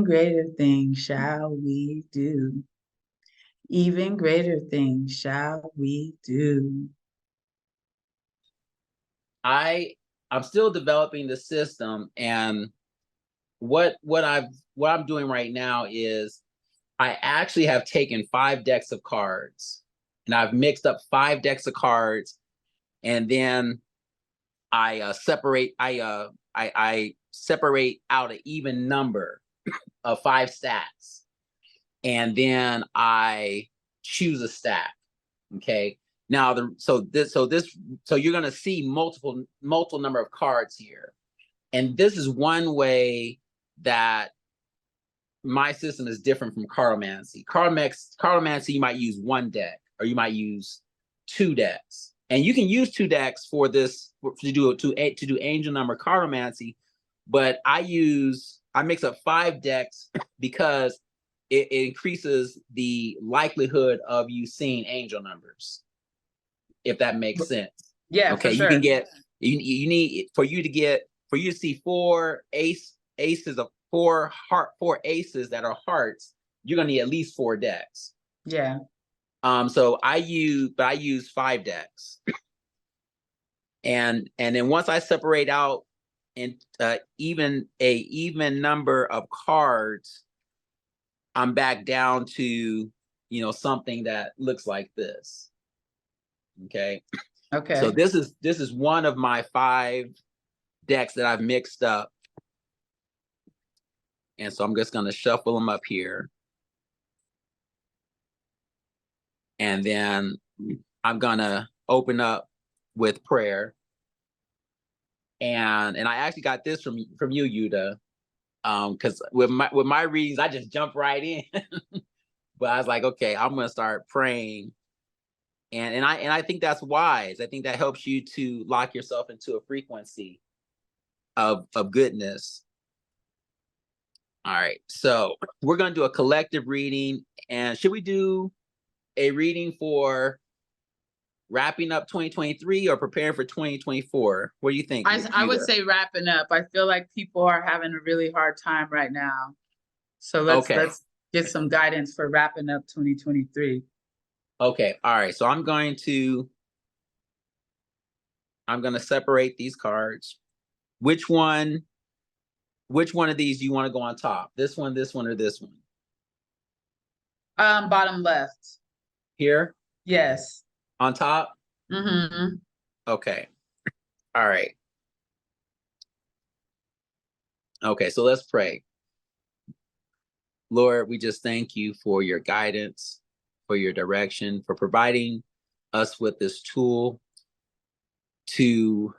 greater things shall we do. Even greater things shall we do. I'm still developing the system, and what I'm doing right now is I actually have taken 5 decks of cards, and I've mixed up 5 decks of cards, and then I separate out an even number of 5 stacks, and then I choose a stack. Okay. Now so you're gonna see multiple number of cards here, and this is one way that my system is different from cartomancy. Cartomancy, you might use 1 deck, or you might use 2 decks, and you can use 2 decks for this to do angel number cartomancy. But I mix up 5 decks because it increases the likelihood of you seeing angel numbers, if that makes sense. Yeah, Okay, for you sure. can get you need for you to see 4 aces of 4 aces that are hearts. You're gonna need at least 4 decks. Yeah. So I use 5 decks, and then once I separate out and even number of cards, I'm back down to something that looks like this. Okay. Okay. So this is one of my 5 decks that I've mixed up. And so I'm just going to shuffle them up here. And then I'm going to open up with prayer. And I actually got this from you, Yuda. Because with my readings, I just jump right in. But I was like, okay, I'm going to start praying. And I think that's wise. I think that helps you to lock yourself into a frequency of goodness. All right, so we're going to do a collective reading. And should we do a reading for wrapping up 2023 or preparing for 2024? What do you think? I would say wrapping up. I feel like people are having a really hard time right now. So let's get some guidance for wrapping up 2023. Okay, all right. So I'm going to separate these cards. Which one of these do you want to go on top? This one, or this one? Bottom left. Here? Yes. On top? Mm-hmm. Okay. All right. Okay, so let's pray. Lord, we just thank you for your guidance, for your direction, for providing us with this tool to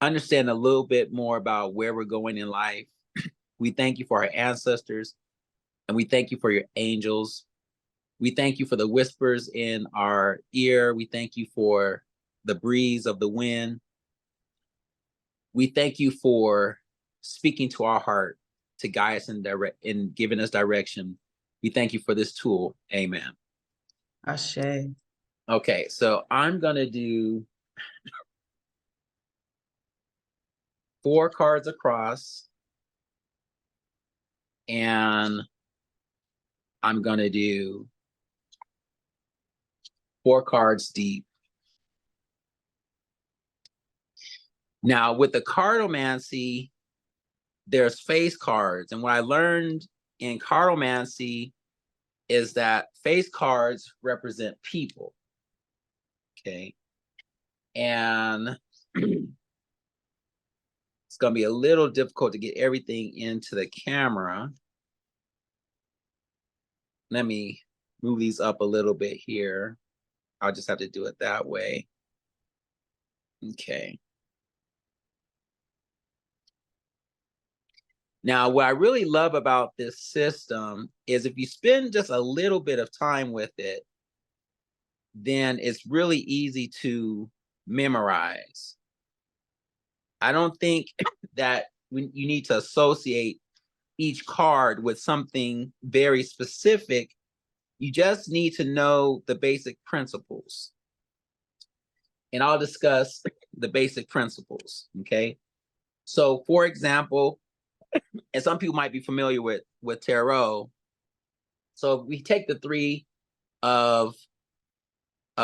understand a little bit more about where we're going in life. We thank you for our ancestors, and we thank you for your angels. We thank you for the whispers in our ear. We thank you for the breeze of the wind. We thank you for speaking to our heart to guide us in giving us direction. We thank you for this tool. Amen. Ashe. Okay, so I'm going to do 4 cards across, and I'm going to do 4 cards deep. Now, with the cartomancy, there's face cards. And what I learned in cartomancy is that face cards represent people. Okay. And it's going to be a little difficult to get everything into the camera. Let me move these up a little bit here. I'll just have to do it that way. Okay. Now, what I really love about this system is if you spend just a little bit of time with it, then it's really easy to memorize. I don't think that you need to associate each card with something very specific. You just need to know the basic principles. And I'll discuss basic principles. Okay. So for example, and some people might be familiar with tarot. So we take the three of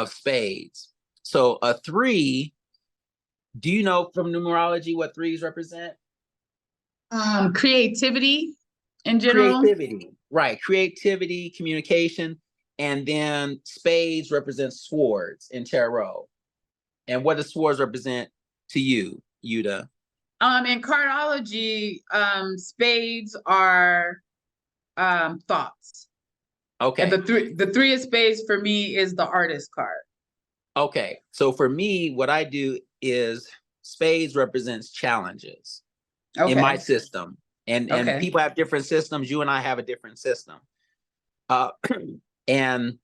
spades. So a three, do you know from numerology what threes represent? Creativity in general. Creativity, right? Creativity, communication, and then spades represents swords in tarot. And what does swords represent to you, Yuta? In cardology, spades are thoughts. And Okay. the three of spades for me is the artist card. Okay. So for me, what I do is spades represents challenges in my Okay. system. And Okay. people have different systems. You and I have a different system. Uh, and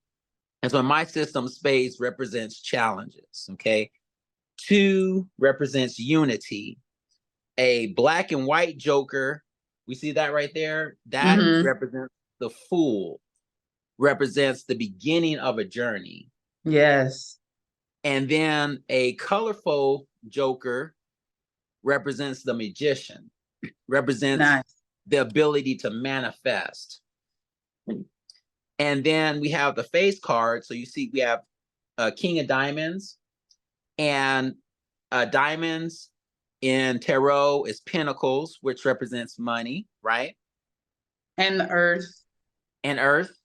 so in my system, spades represents challenges. Okay. Two represents unity. A black and white joker, we see that right there. That represents the fool, represents the beginning of a journey. Yes. And then a colorful joker represents the magician, represents Nice. the ability to manifest. And then we have the face card. So you see, we have a king of diamonds, and diamonds in tarot is pentacles, which represents money, right? And the earth. And earth.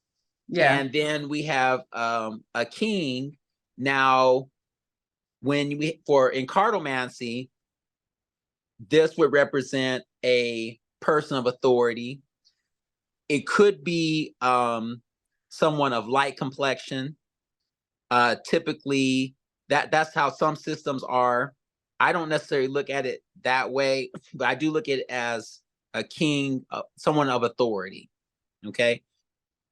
Yeah. And then we have a king. Now, when we in cartomancy, this would represent a person of authority. It could be someone of light complexion. Typically, that's how some systems are. I don't necessarily look at it that way, but I do look at it as a king, someone of authority. Okay.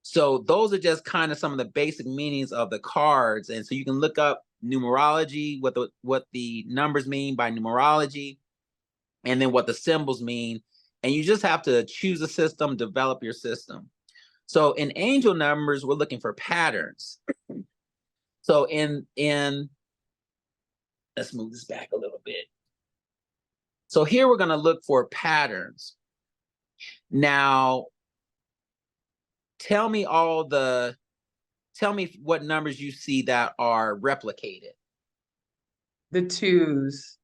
So those are just kind of some of the basic meanings of the cards. And so you can look up numerology, what the numbers mean by numerology, and then what the symbols mean. And you just have to choose a system, develop your system. So in angel numbers, we're looking for patterns. So in let's move this back a little bit. So here we're going to look for patterns. Now, tell me what numbers you see that are replicated. The twos.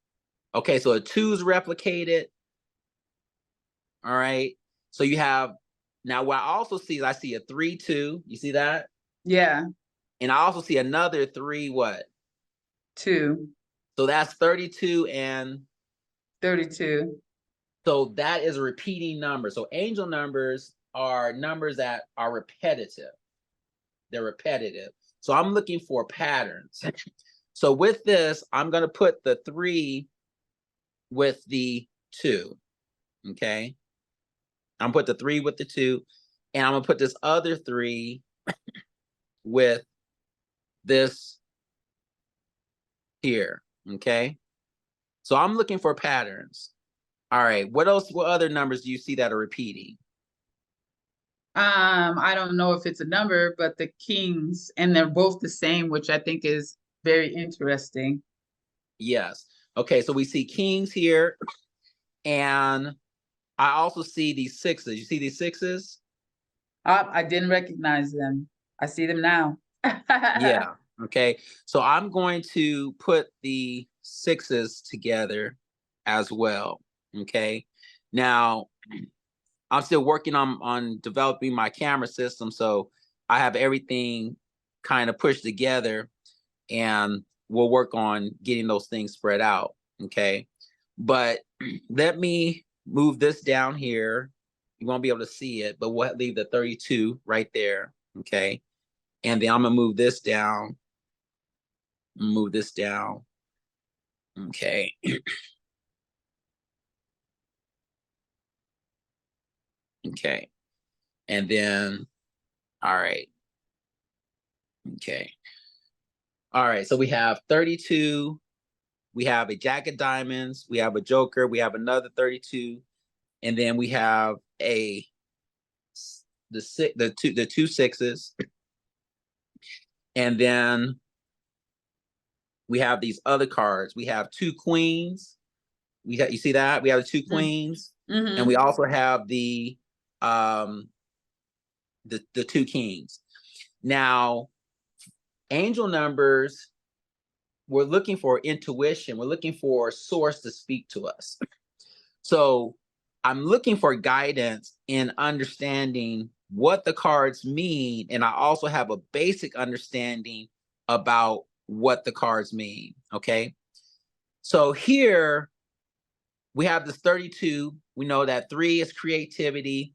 Okay, so a two is replicated. All right. So you have, now what I also see is I see a 3-2. You see that? Yeah. And I also see another 3 what? 2. So that's 32 and 32. So that is a repeating number. So angel numbers are numbers that are repetitive. They're repetitive. So I'm looking for patterns. So with this, I'm going to put the 3 with the 2. Okay. I'm put the 3 with the 2. And I'm going to put this other 3 with this here. Okay. So I'm looking for patterns. All right. What else? What other numbers do you see that are repeating? I don't know if it's a number, but the kings, and they're both the same, which I think is very interesting. Yes. Okay. So we see kings here. And I also see these sixes. You see these sixes? I didn't recognize them. I see them now. Yeah. Okay. So I'm going to put the sixes together as well. Okay. Now, I'm still working on developing my camera system. So I have everything kind of pushed together, and we'll work on getting those things spread out. Okay. But let me move this down here. You won't be able to see it, but we'll leave the 32 right there. Okay. And then I'm going to move this down. Move this down. Okay. Okay. And then, all right. Okay. All right. So we have 32. We have a jack of diamonds. We have a joker. We have another 32. And then we have the two sixes. And then we have these other cards. We have 2 queens. You see that? We have the 2 queens, and we also have the 2 kings. Now, angel numbers, we're looking for intuition. We're looking for a source to speak to us. So I'm looking for guidance in understanding what the cards mean. And I also have a basic understanding about what the cards mean. Okay. So here we have this 32. We know that 3 is creativity.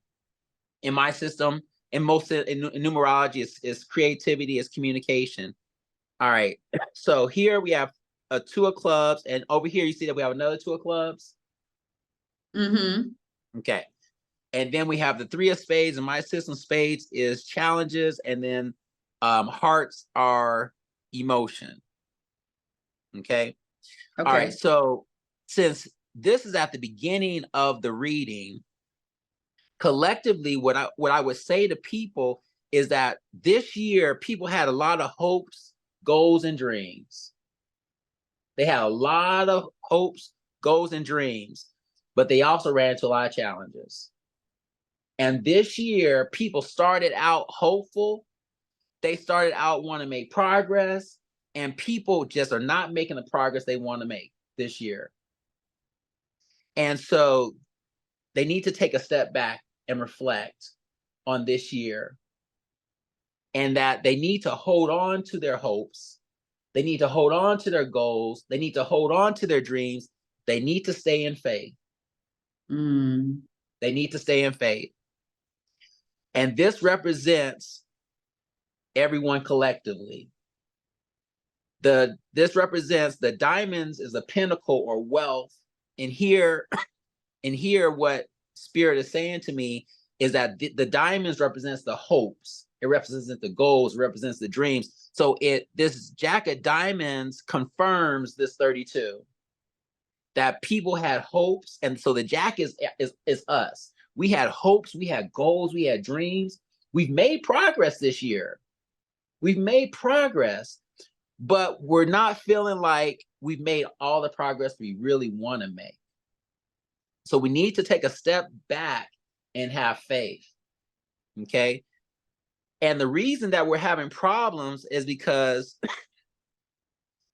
In my system, in numerology, is creativity, is communication. All right. So here we have a 2 of clubs, and over here you see that we have another 2 of clubs. Okay. And then we have the 3 of spades. In my system, spades is challenges, and then hearts are emotion. Okay. All right. So since this is at the beginning of the reading, collectively, what I would say to people is that this year people had a lot of hopes, goals, and dreams. They had a lot of hopes, goals, and dreams, but they also ran into a lot of challenges. And this year, people started out hopeful. They started out wanting to make progress, and people just are not making the progress they want to make this year. And so they need to take a step back and reflect on this year, and that they need to hold on to their hopes. They need to hold on to their goals. They need to hold on to their dreams. They need to stay in faith. They need to stay in faith. And this represents everyone collectively. This represents the diamonds is a pinnacle or wealth. And here what Spirit is saying to me is that the diamonds represents the hopes. It represents the goals, it represents the dreams. So this Jack of Diamonds confirms this 32. That people had hopes, and so the Jack is us. We had hopes, we had goals, we had dreams. We've made progress this year. We've made progress, but we're not feeling like we've made all the progress we really want to make. So we need to take a step back and have faith. Okay. And the reason that we're having problems is because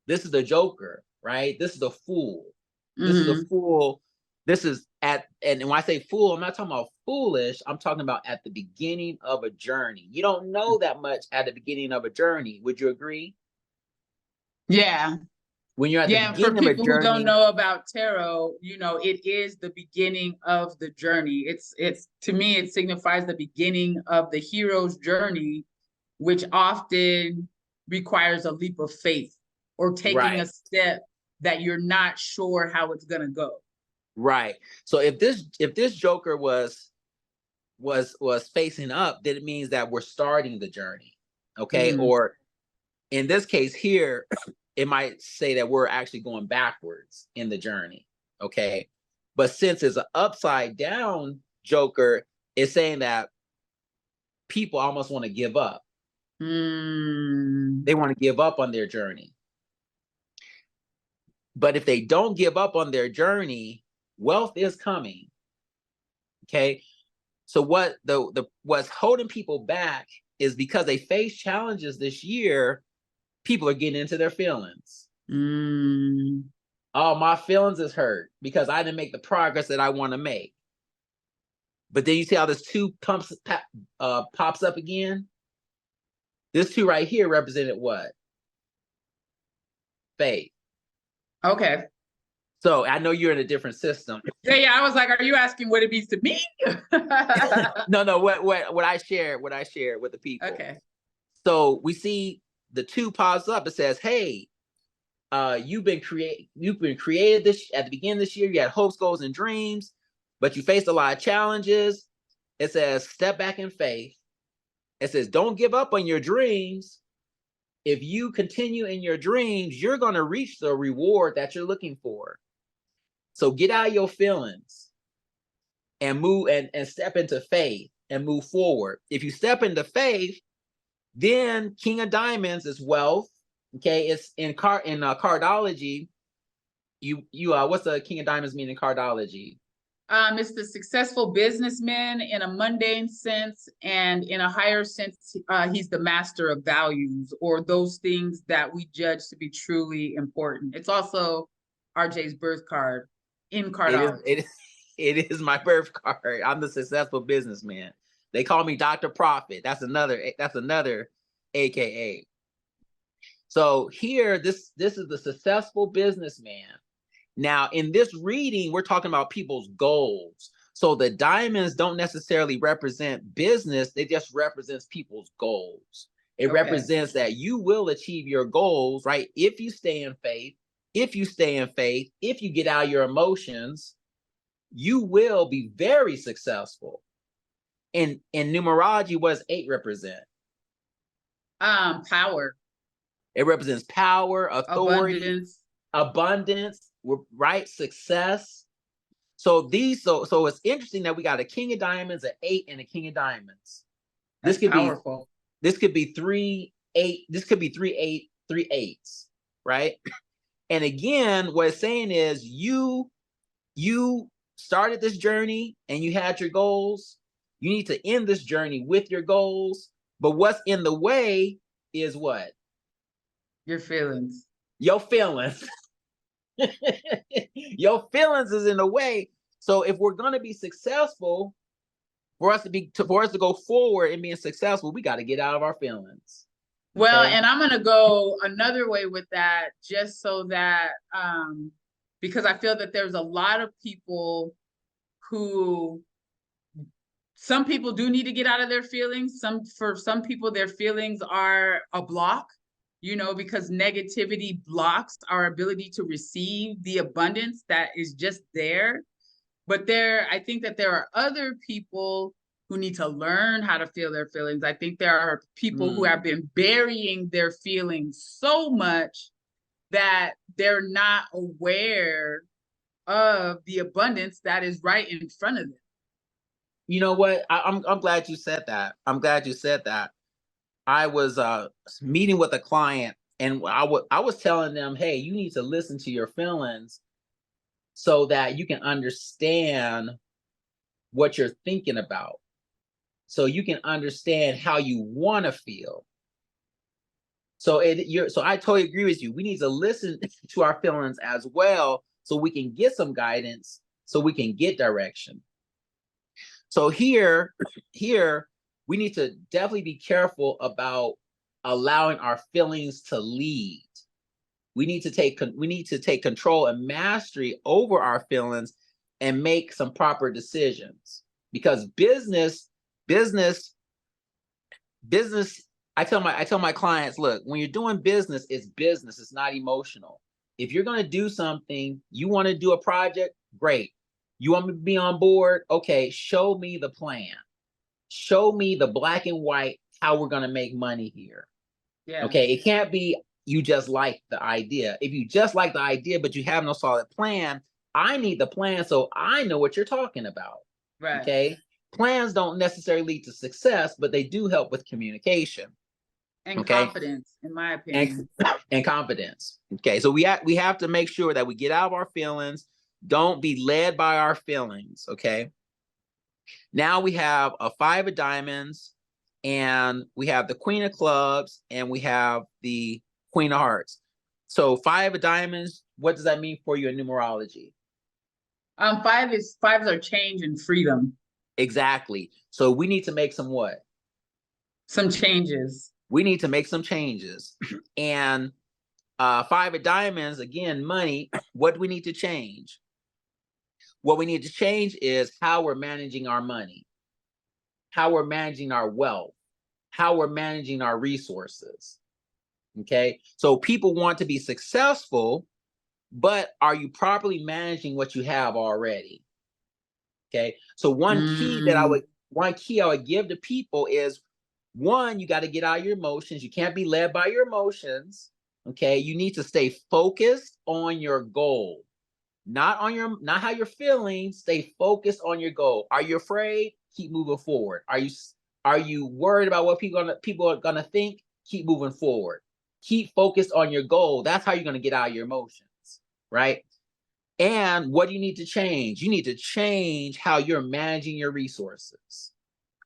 this is the Joker, right? This is the fool. This is a fool. This is and when I say fool, I'm not talking about foolish. I'm talking about at the beginning of a journey. You don't know that much at the beginning of a journey. Would you agree? Yeah. When you're at the beginning for people of a journey, who don't know about tarot, it is the beginning of the journey. It's to me, it signifies the beginning of the hero's journey, which often requires a leap of faith or taking a step that you're not sure how it's gonna go. Right. So if this Joker was facing up, then it means that we're starting the journey. Okay. Or in this case here, it might say that we're actually going backwards in the journey. Okay. But since it's an upside down Joker, it's saying that people almost want to give up. They want to give up on their journey. But if they don't give up on their journey, wealth is coming. Okay. So what's holding people back is because they face challenges this year, people are getting into their feelings. Oh, my feelings is hurt because I didn't make the progress that I want to make. But then you see how this 2 pops up again? This 2 right here represented what? Faith. Okay. So I know you're in a different system. Yeah. I was like, are you asking what it means to me? No. What I share with the people. Okay. So we see the 2 pops up. It says, hey, you've been created this at the beginning of this year. You had hopes, goals, and dreams, but you faced a lot of challenges. It says, step back in faith. It says, don't give up on your dreams. If you continue in your dreams, you're going to reach the reward that you're looking for. So get out of your feelings and move and step into faith and move forward. If you step into faith, then King of Diamonds is wealth. Okay, it's in cardology. You what's the King of Diamonds mean in cardology? It's the successful businessman in a mundane sense, and in a higher sense, he's the master of values, or those things that we judge to be truly important. It's also RJ's birth card in It is cardology. it is my birth card. I'm the successful businessman. They call me Dr. Profit. That's another AKA. So here, this is the successful businessman. Now, in this reading, we're talking about people's goals. So the diamonds don't necessarily represent business, they just represents people's goals. It represents that you will achieve your goals, right? If you stay in faith, if you get out your emotions, you will be very successful. In numerology, what does 8 represent? Power. It represents power, authority, abundance, right? Success. So it's interesting that we got a King of Diamonds, an 8, and a King of Diamonds. This could powerful. This could be 3, 8. This could be 3, 8, 3 8s, right? And again, what it's saying is you started this journey and you had your goals. You need to end this journey with your goals. But what's in the way is what? Your feelings. Your feelings. Your feelings is in the way. So if we're going to be successful, for us to go forward and being successful, we got to get out of our feelings. Okay? Well, and I'm going to go another way with that, just so that because I feel that there's a lot of people who, some people do need to get out of their feelings. For some people, their feelings are a block, because negativity blocks our ability to receive the abundance that is just there. But I think that there are other people who need to learn how to feel their feelings. I think there are people who have been burying their feelings so much that they're not aware of the abundance that is right in front of them. You know what? I'm glad you said that. I'm glad you said that. I was meeting with a client, and I was telling them, hey, you need to listen to your feelings so that you can understand what you're thinking about. So you can understand how you want to feel. So I totally agree with you. We need to listen to our feelings as well, so we can get some guidance, so we can get direction. So here we need to definitely be careful about allowing our feelings to lead. We need to take control and mastery over our feelings and make some proper decisions. Because business, I tell my clients, look, when you're doing business, it's business. It's not emotional. If you're going to do something, you want to do a project, great. You want me to be on board? Okay, show me the plan. Show me the black and white how we're going to make money here. Yeah. Okay, it can't be you just like the idea. If you just like the idea, but you have no solid plan, I need the plan so I know what you're talking about. Right. Okay. Plans don't necessarily lead to success, but they do help with communication. And confidence, in my opinion. And confidence. Okay, so we have to make sure that we get out of our feelings. Don't be led by our feelings, okay? Now we have a 5 of diamonds, and we have the Queen of clubs, and we have the Queen of hearts. So 5 of diamonds, what does that mean for you in numerology? Fives are change and freedom. Exactly. So we need to make some what? Some changes. We need to make some changes. And 5 of diamonds, again, money, what do we need to change? What we need to change is how we're managing our money, how we're managing our wealth, how we're managing our resources. Okay, so people want to be successful, but are you properly managing what you have already? Okay, so one key I would give to people is, one, you got to get out of your emotions. You can't be led by your emotions. Okay, you need to stay focused on your goal. Not how you're feeling. Stay focused on your goal. Are you afraid? Keep moving forward. Are you worried about what people are gonna think? Keep moving forward. Keep focused on your goal. That's how you're going to get out of your emotions, right? And what do you need to change? You need to change how you're managing your resources.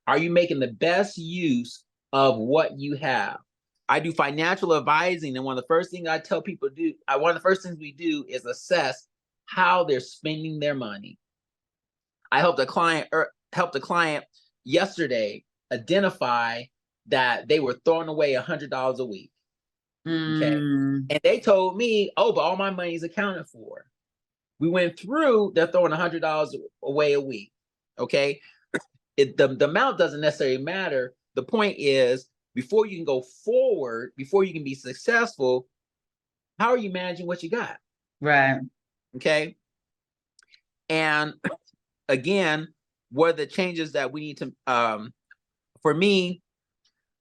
Are you making the best use of what you have? I do financial advising, and one of the first things I tell people to do, one of the first things we do is assess how they're spending their money. I helped a client yesterday identify that they were throwing away $100 a week. Okay. And they told me, oh, but all my money is accounted for. We went through, they're throwing $100 away a week. Okay. The amount doesn't necessarily matter. The point is, before you can go forward, before you can be successful, how are you managing what you got? Right. Okay. And again, what are the changes that we need to, for me,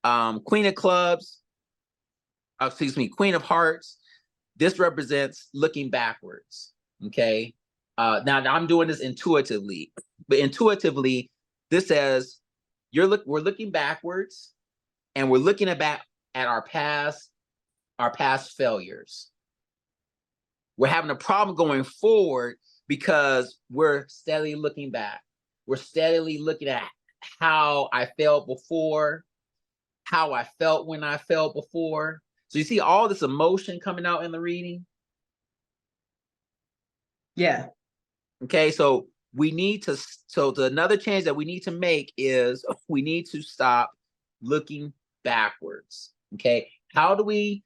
Queen of Clubs, Queen of Hearts, this represents looking backwards. Okay. Now I'm doing this intuitively, but intuitively, this says we're looking backwards, and we're looking at our past failures. We're having a problem going forward because we're steadily looking back. We're steadily looking at how I failed before, how I felt when I failed before. So you see all this emotion coming out in the reading? Yeah. Okay, so we need to, another change that we need to make is we need to stop looking backwards. Okay, how do we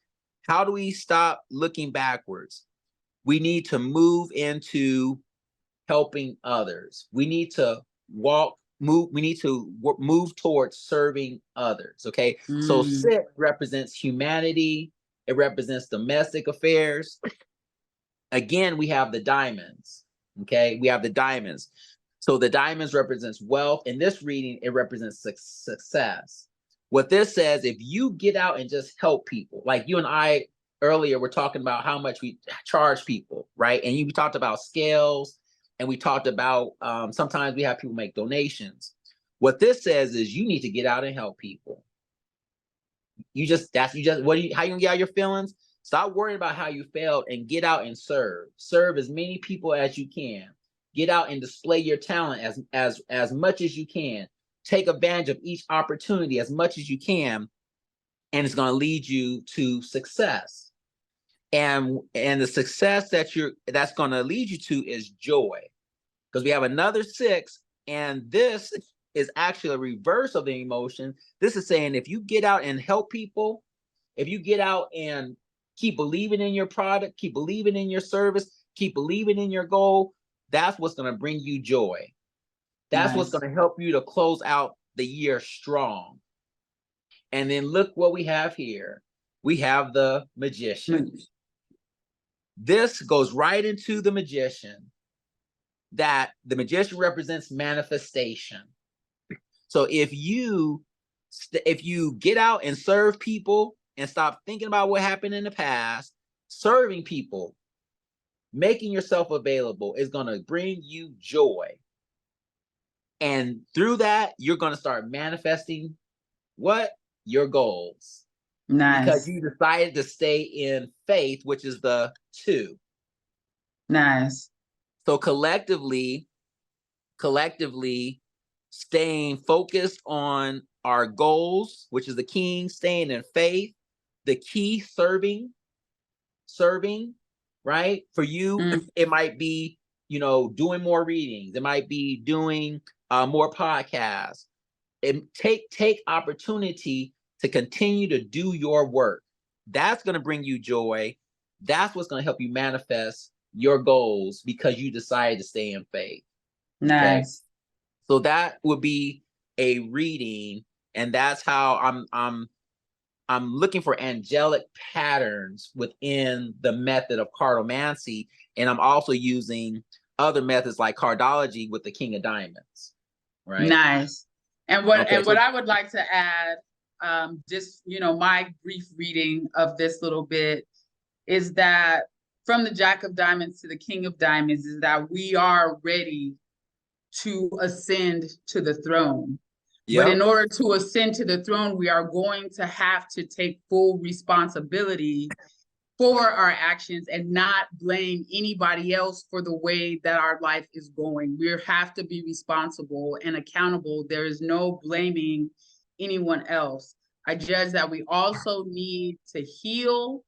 stop looking backwards? We need to move into helping others. We need to move towards serving others. Okay, so 6 represents humanity. It represents domestic affairs. Again, we have the diamonds. Okay, we have the diamonds. So the diamonds represents wealth. In this reading, it represents success. What this says, if you get out and just help people, like you and I earlier were talking about how much we charge people, right? And you talked about scales, and we talked about sometimes we have people make donations. What this says is you need to get out and help people. How you gonna get out your feelings? Stop worrying about how you failed and get out and serve. Serve as many people as you can. Get out and display your talent as much as you can. Take advantage of each opportunity as much as you can, and it's going to lead you to success. And the success that's going to lead you to is joy, because we have another 6, and this is actually a reverse of the emotion. This is saying if you get out and help people, if you get out and keep believing in your product, keep believing in your service, keep believing in your goal, that's what's going to bring you joy. That's what's going to help you to close out the year strong. And then look what we have here. We have the magician. This goes right into the magician, that the magician represents manifestation. So if you get out and serve people and stop thinking about what happened in the past, serving people, making yourself available is going to bring you joy. And through that, you're going to start manifesting what? Your goals. Nice. Because you decided to stay in faith, which is the 2. Nice. So collectively, staying focused on our goals, which is the king, staying in faith, the key, serving, right? For you, it might be, doing more readings. It might be doing more podcasts. And take opportunity to continue to do your work. That's going to bring you joy. That's what's going to help you manifest your goals, because you decided to stay in faith. Nice. Okay? So that would be a reading, and that's how I'm looking for angelic patterns within the method of cartomancy, and I'm also using other methods like cardology with the King of Diamonds. Right. Nice. And what I would like to add, just my brief reading of this little bit, is that from the Jack of Diamonds to the King of Diamonds is that we are ready to ascend to the throne. But in Yep. order to ascend to the throne, we are going to have to take full responsibility for our actions and not blame anybody else for the way that our life is going. We have to be responsible and accountable. There is no blaming anyone else. I judge that we also need to heal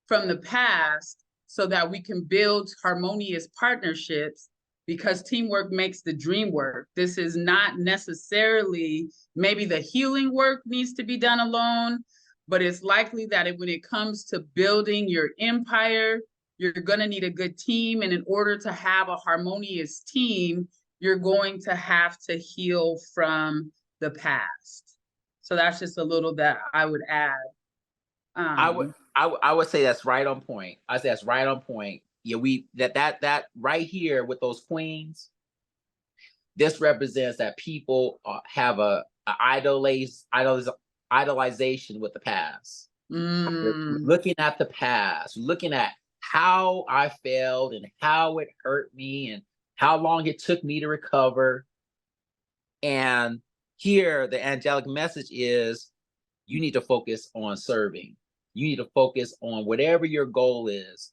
from the past so that we can build harmonious partnerships, because teamwork makes the dream work. This is not necessarily, maybe the healing work needs to be done alone, but it's likely that when it comes to building your empire, you're going to need a good team. And in order to have a harmonious team, you're going to have to heal from the past. So that's just a little that I would add. I would say that's right on point. I say that's right on point. Yeah, that right here with those queens, this represents that people have a idolization with the past. Looking at the past, looking at how I failed and how it hurt me and how long it took me to recover. And here, the angelic message is you need to focus on serving. You need to focus on whatever your goal is.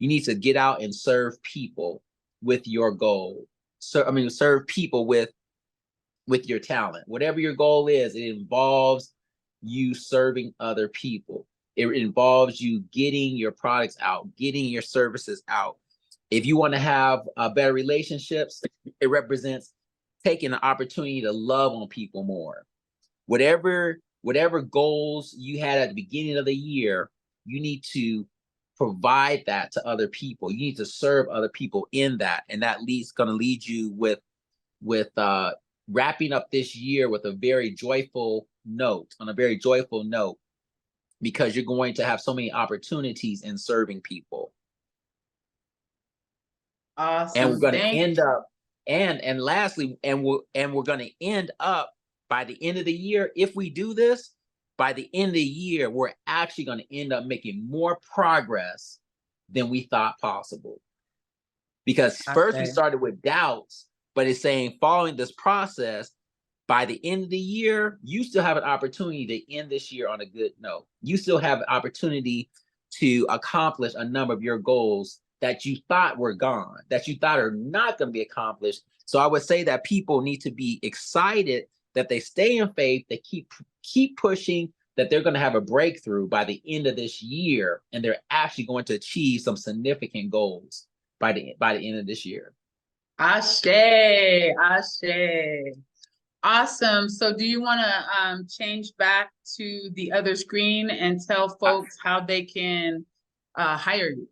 You need to get out and serve people with your goal. Serve people with your talent. Whatever your goal is, it involves you serving other people. It involves you getting your products out, getting your services out. If you want to have better relationships, it represents taking the opportunity to love on people more. Whatever goals you had at the beginning of the year, you need to provide that to other people. You need to serve other people in that, and that going to lead you with wrapping up this year with a very joyful note, because you're going to have so many opportunities in serving people. Awesome. And we're going to end up, and lastly, we're going to end up by the end of the year. If we do this, by the end of the year, we're actually going to end up making more progress than we thought possible. Because first we started with doubts, but it's saying following this process, by the end of the year, you still have an opportunity to end this year on a good note. You still have an opportunity to accomplish a number of your goals that you thought were gone, that you thought are not going to be accomplished. So I would say that people need to be excited that they stay in faith, they keep pushing, that they're going to have a breakthrough by the end of this year, and they're actually going to achieve some significant goals by the end of this year. Ashe, ashe. Awesome. So do you want to change back to the other screen and tell folks how they can hire you?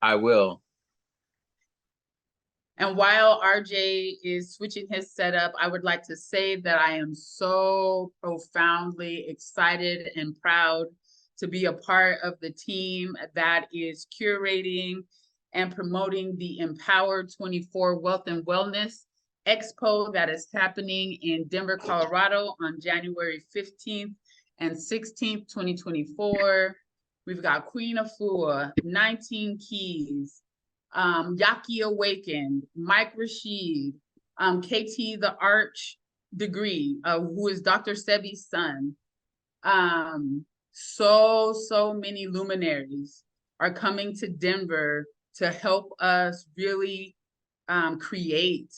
I will. And while RJ is switching his setup, I would like to say that I am so profoundly excited and proud to be a part of the team that is curating and promoting the Empower 24 Wealth and Wellness Expo that is happening in Denver, Colorado on January 15th and 16th, 2024. We've got Queen Afua, 19 Keys, Yahki Awakened, Mike Rashid, KT the Arch Degree, who is Dr. Sebi's son. So many luminaries are coming to Denver to help us really create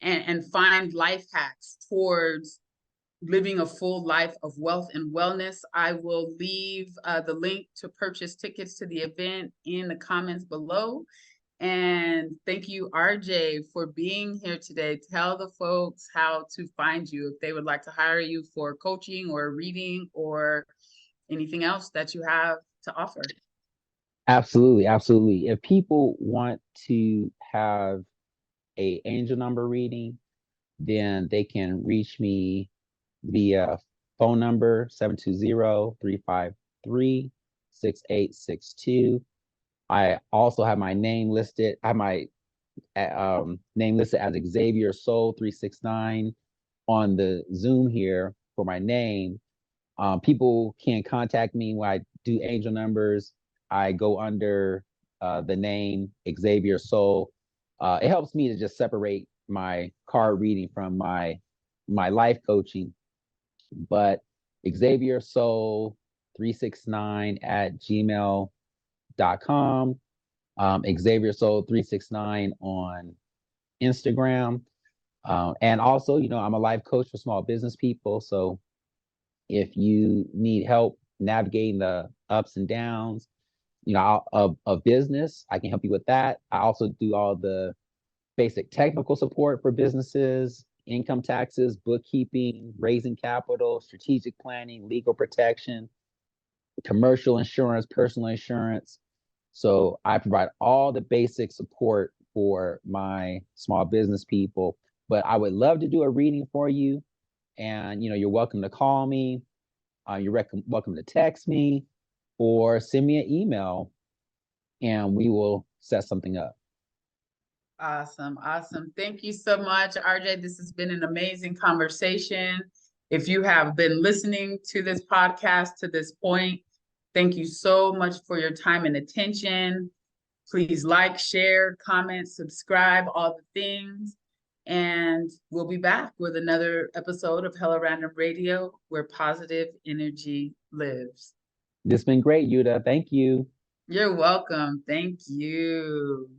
and find life hacks towards living a full life of wealth and wellness. I will leave the link to purchase tickets to the event in the comments below. And thank you, RJ, for being here today. Tell the folks how to find you if they would like to hire you for coaching or reading or anything else that you have to offer. Absolutely, absolutely. If people want to have a angel number reading, then they can reach me via phone number 720-353-6862. I also have my name listed. I have my name listed as Xavier Soul 369 on the Zoom here for my name. People can contact me when I do angel numbers. I go under the name Xavier Soul. It helps me to just separate my card reading from my life coaching, but xaviersoul369@gmail.com, xaviersoul369 on Instagram. And also, I'm a life coach for small business people. So if you need help navigating the ups and downs, of business, I can help you with that. I also do all the basic technical support for businesses, income taxes, bookkeeping, raising capital, strategic planning, legal protection, commercial insurance, personal insurance. So I provide all the basic support for my small business people. But I would love to do a reading for you. And you're welcome to call me. You're welcome to text me or send me an email, and we will set something up. Awesome. Awesome. Thank you so much, RJ. This has been an amazing conversation. If you have been listening to this podcast to this point, thank you so much for your time and attention. Please like, share, comment, subscribe, all the things. And we'll be back with another episode of Hello Random Radio, where positive energy lives. This has been great, Yuda. Thank you. You're welcome. Thank you.